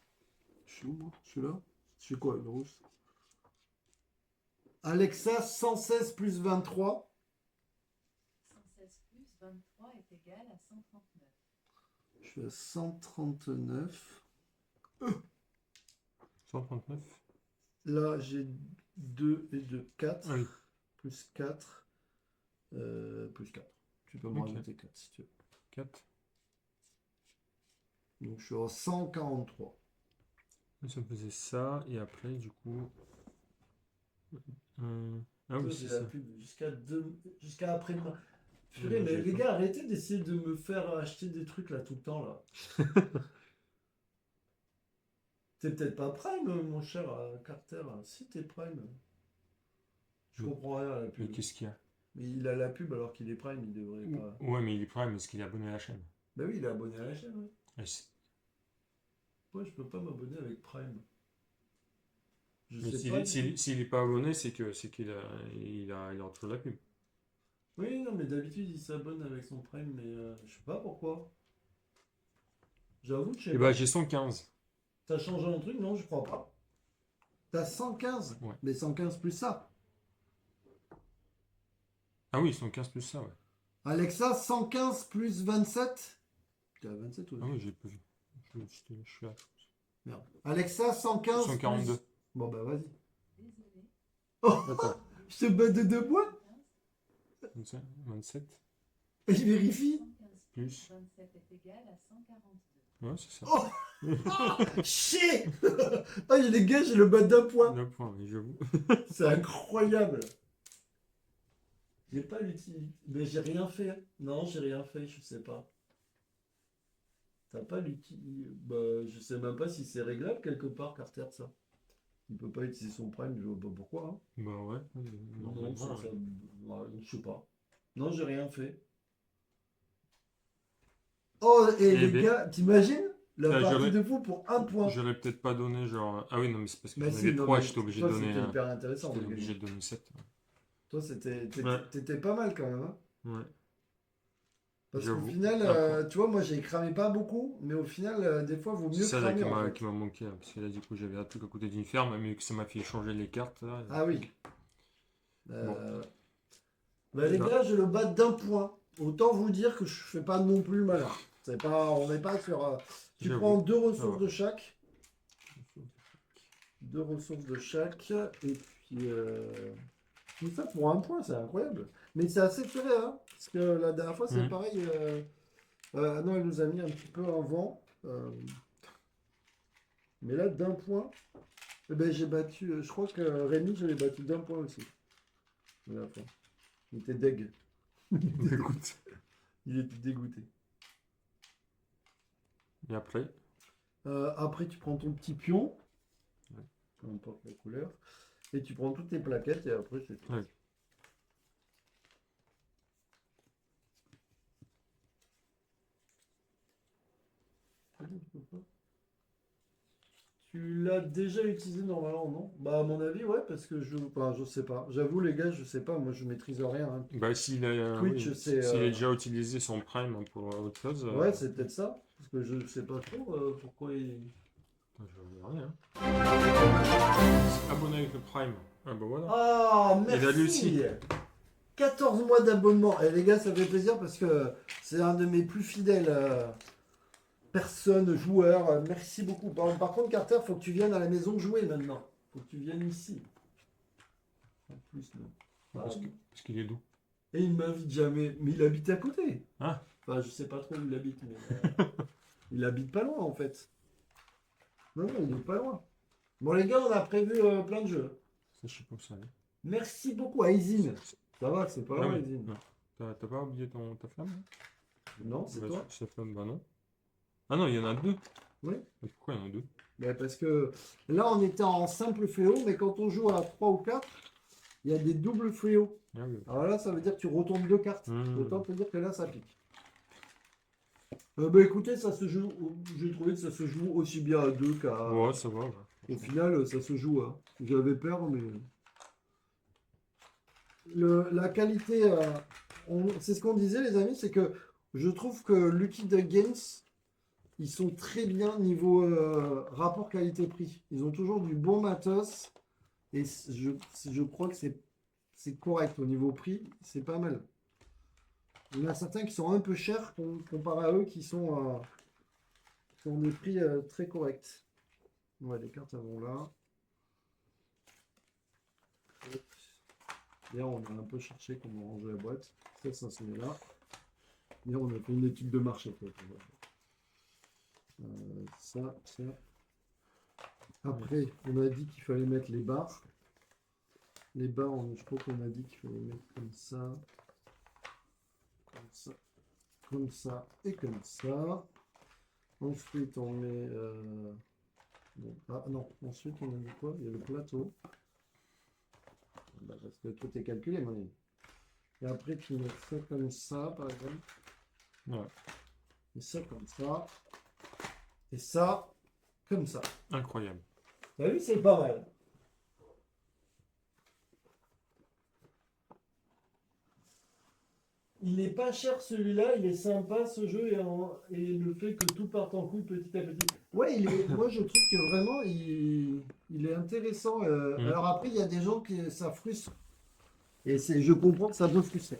Je suis où, moi? Celui-là? C'est quoi, le rousse? Alexa, 116 plus 23. 116 plus 23 est égal à 139. Je suis à 139. 139. Là, j'ai 2 et 2, 4. Ah oui. Plus 4. Plus 4. Tu peux me Ok. rajouter 4 si tu veux. 4. Donc, je suis à 143. Ça me faisait ça. Et après, du coup. Ah oui, J'ai c'est la ça. pub jusqu'à après-demain. Purée, Non, mais j'ai les pas. gars, arrêtez d'essayer de me faire acheter des trucs là tout le temps là. T'es peut-être pas Prime, mon cher Carter. Si t'es Prime. Je Mais- comprends rien à la Mais pub. qu'est-ce qu'il y a? Mais il a la pub alors qu'il est Prime, il devrait pas. Ouais, mais il est Prime parce qu'il est abonné à la chaîne. Bah oui, il est abonné à la chaîne. Ouais. Et Moi, je peux pas m'abonner avec Prime. Je mais sais pas. s'il est pas abonné, c'est qu'il a autre chose la pub. Oui, non, mais d'habitude, il s'abonne avec son Prime, mais je sais pas pourquoi. J'avoue que je sais Et pas. bah, j'ai 115. T'as changé un truc? Non, je crois pas. T'as 115? Ouais. Mais 115 plus ça. Ah oui, 115 plus ça, ouais. Alexa, 115 plus 27? T'es à 27 ou Ah oui, j'ai pas vu. Je suis à Merde. Alexa, 115 plus... 142. Bon, bah vas-y. Désolé. Oh, Attends. je te bats de deux points? 115 27 Et je vérifie. 115 plus. 27 est égal à 142. Ouais, c'est ça. Oh, chier. Ah, les gars, j'ai le bas d'un point. 2 points, mais j'avoue. C'est incroyable. J'ai pas l'utilité. Mais j'ai rien fait. Non, j'ai rien fait, je sais pas. T'as pas l'utilité. Bah, je sais même pas si c'est réglable quelque part, Carter, ça. Il peut pas utiliser son Prime, je vois pas pourquoi. Hein. Bah ouais. Non, Normalement, ça, ouais. ouais, je sais pas. Non, j'ai rien fait. Oh, et Eh les ben, gars, t'imagines? La là, partie de fou pour un point. j'aurais peut-être pas donné genre. Ah oui, non, mais c'est parce que Mais j'en si, avais non, 3, mais j'étais obligé de toi, donner. c'était hyper intéressant. J'étais de obligé gagner. de donner 7. Toi, t'étais pas mal quand même. Hein. Ouais. Parce qu'au J'avoue. final, Après, tu vois, moi, j'ai cramé pas beaucoup, mais au final, des fois, vaut c'est mieux ça là cramer en fait. qui m'a manqué. Là, parce que là, du coup, j'avais un truc à côté d'une ferme, mais que ça m'a fait changer les cartes. Là, Ah oui. Bon. Bah, les Là. gars, je le bats d'un point. Autant vous dire que je fais pas non plus malin. C'est pas, on n'est pas sur. Tu J'avoue. prends deux Ça ressources va. de chaque. Deux ressources de chaque. Et puis. Tout ça pour un point, c'est incroyable. Mais c'est assez serré, hein. Parce que la dernière fois, c'est Mhm. pareil. Ah non, elle nous a mis un petit peu un vent. Mais là, d'un point. Eh ben, j'ai battu. Je crois que Rémi, je l'ai battu d'un point aussi. La dernière fois. Il était deg. Écoute. Il était dégoûté. Et après, Après, tu prends ton petit pion. Ouais. Peu importe la couleur. Et tu prends toutes tes plaquettes et après, c'est tout. ouais. Tu l'as déjà utilisé normalement, non? Bah, à mon avis, ouais, parce que enfin, je sais pas. J'avoue, les gars, je sais pas. Moi, je maîtrise rien. Hein. Bah, s'il a, Twitch, oui, c'est. s'il a déjà utilisé son Prime pour autre chose. Ouais, c'est peut-être ça. Parce que je sais pas trop pourquoi il. Attends, je vais regarder. Hein. Abonné avec le Prime. Ah bah voilà. Ah, Il a merci! réussi. 14 mois d'abonnement. Et les gars, ça fait plaisir parce que c'est un de mes plus fidèles personnes, joueurs. Merci beaucoup. Par contre, Carter, faut que tu viennes à la maison jouer maintenant. Faut que tu viennes ici. En plus, non. Parce qu'il est doux. Et il m'invite jamais. Mais il habite à côté. Ah. Enfin, je sais pas trop où il habite, mais il habite pas loin en fait. Non, non, il est pas loin. Bon, les gars, on a prévu plein de jeux. Ça, je sais pas où ça allait. Merci beaucoup à Izine. Ça va, c'est pas Ah loin, oui. Izine. Ouais. T'as pas oublié ta flamme hein? Non, c'est Bah, toi. sa flamme, bah non. Ah non, il y en a 2. Oui. Mais pourquoi il y en a 2? Ben, parce que là, on était en simple fléau, mais quand on joue à 3 ou 4, il y a des doubles fléaux. Ah oui. Alors là, ça veut dire que tu retournes 2 cartes. Mmh. Autant te dire que là, ça pique. Bah écoutez, ça se joue. J'ai trouvé que ça se joue aussi bien à 2 qu'à. Ouais, ça va. Ouais. Au final, ça se joue. Hein. J'avais peur, mais. La qualité. C'est ce qu'on disait, les amis, c'est que je trouve que Lucky Duck Games ils sont très bien niveau rapport qualité-prix. Ils ont toujours du bon matos et je crois que c'est correct au niveau prix, c'est pas mal. Il y en a certains qui sont un peu chers comparé à eux qui ont des prix très corrects. Ouais, les cartes elles vont là. Hop. Là, on a un peu cherché comment ranger la boîte. Ça se met là. Là, on a fait une étude de marché. Quoi. Ça. Après, on a dit qu'il fallait mettre les barres. Les barres, je crois qu'on a dit qu'il fallait mettre comme ça. Comme ça et comme ça. Ensuite, on met... bon, ah non, ensuite, on a dit quoi? Il y a le plateau. Bah, parce que tout est calculé, mon ami. Et après, tu mets ça comme ça, par exemple. Ouais. Et ça comme ça. Et ça comme ça. Incroyable. T'as vu, c'est pas mal. Il n'est pas cher celui-là, il est sympa ce jeu et le fait que tout parte en couille petit à petit. Ouais, moi je trouve que vraiment il est intéressant. Alors après, il y a des gens qui ça frustre. Et je comprends que ça peut frustrer.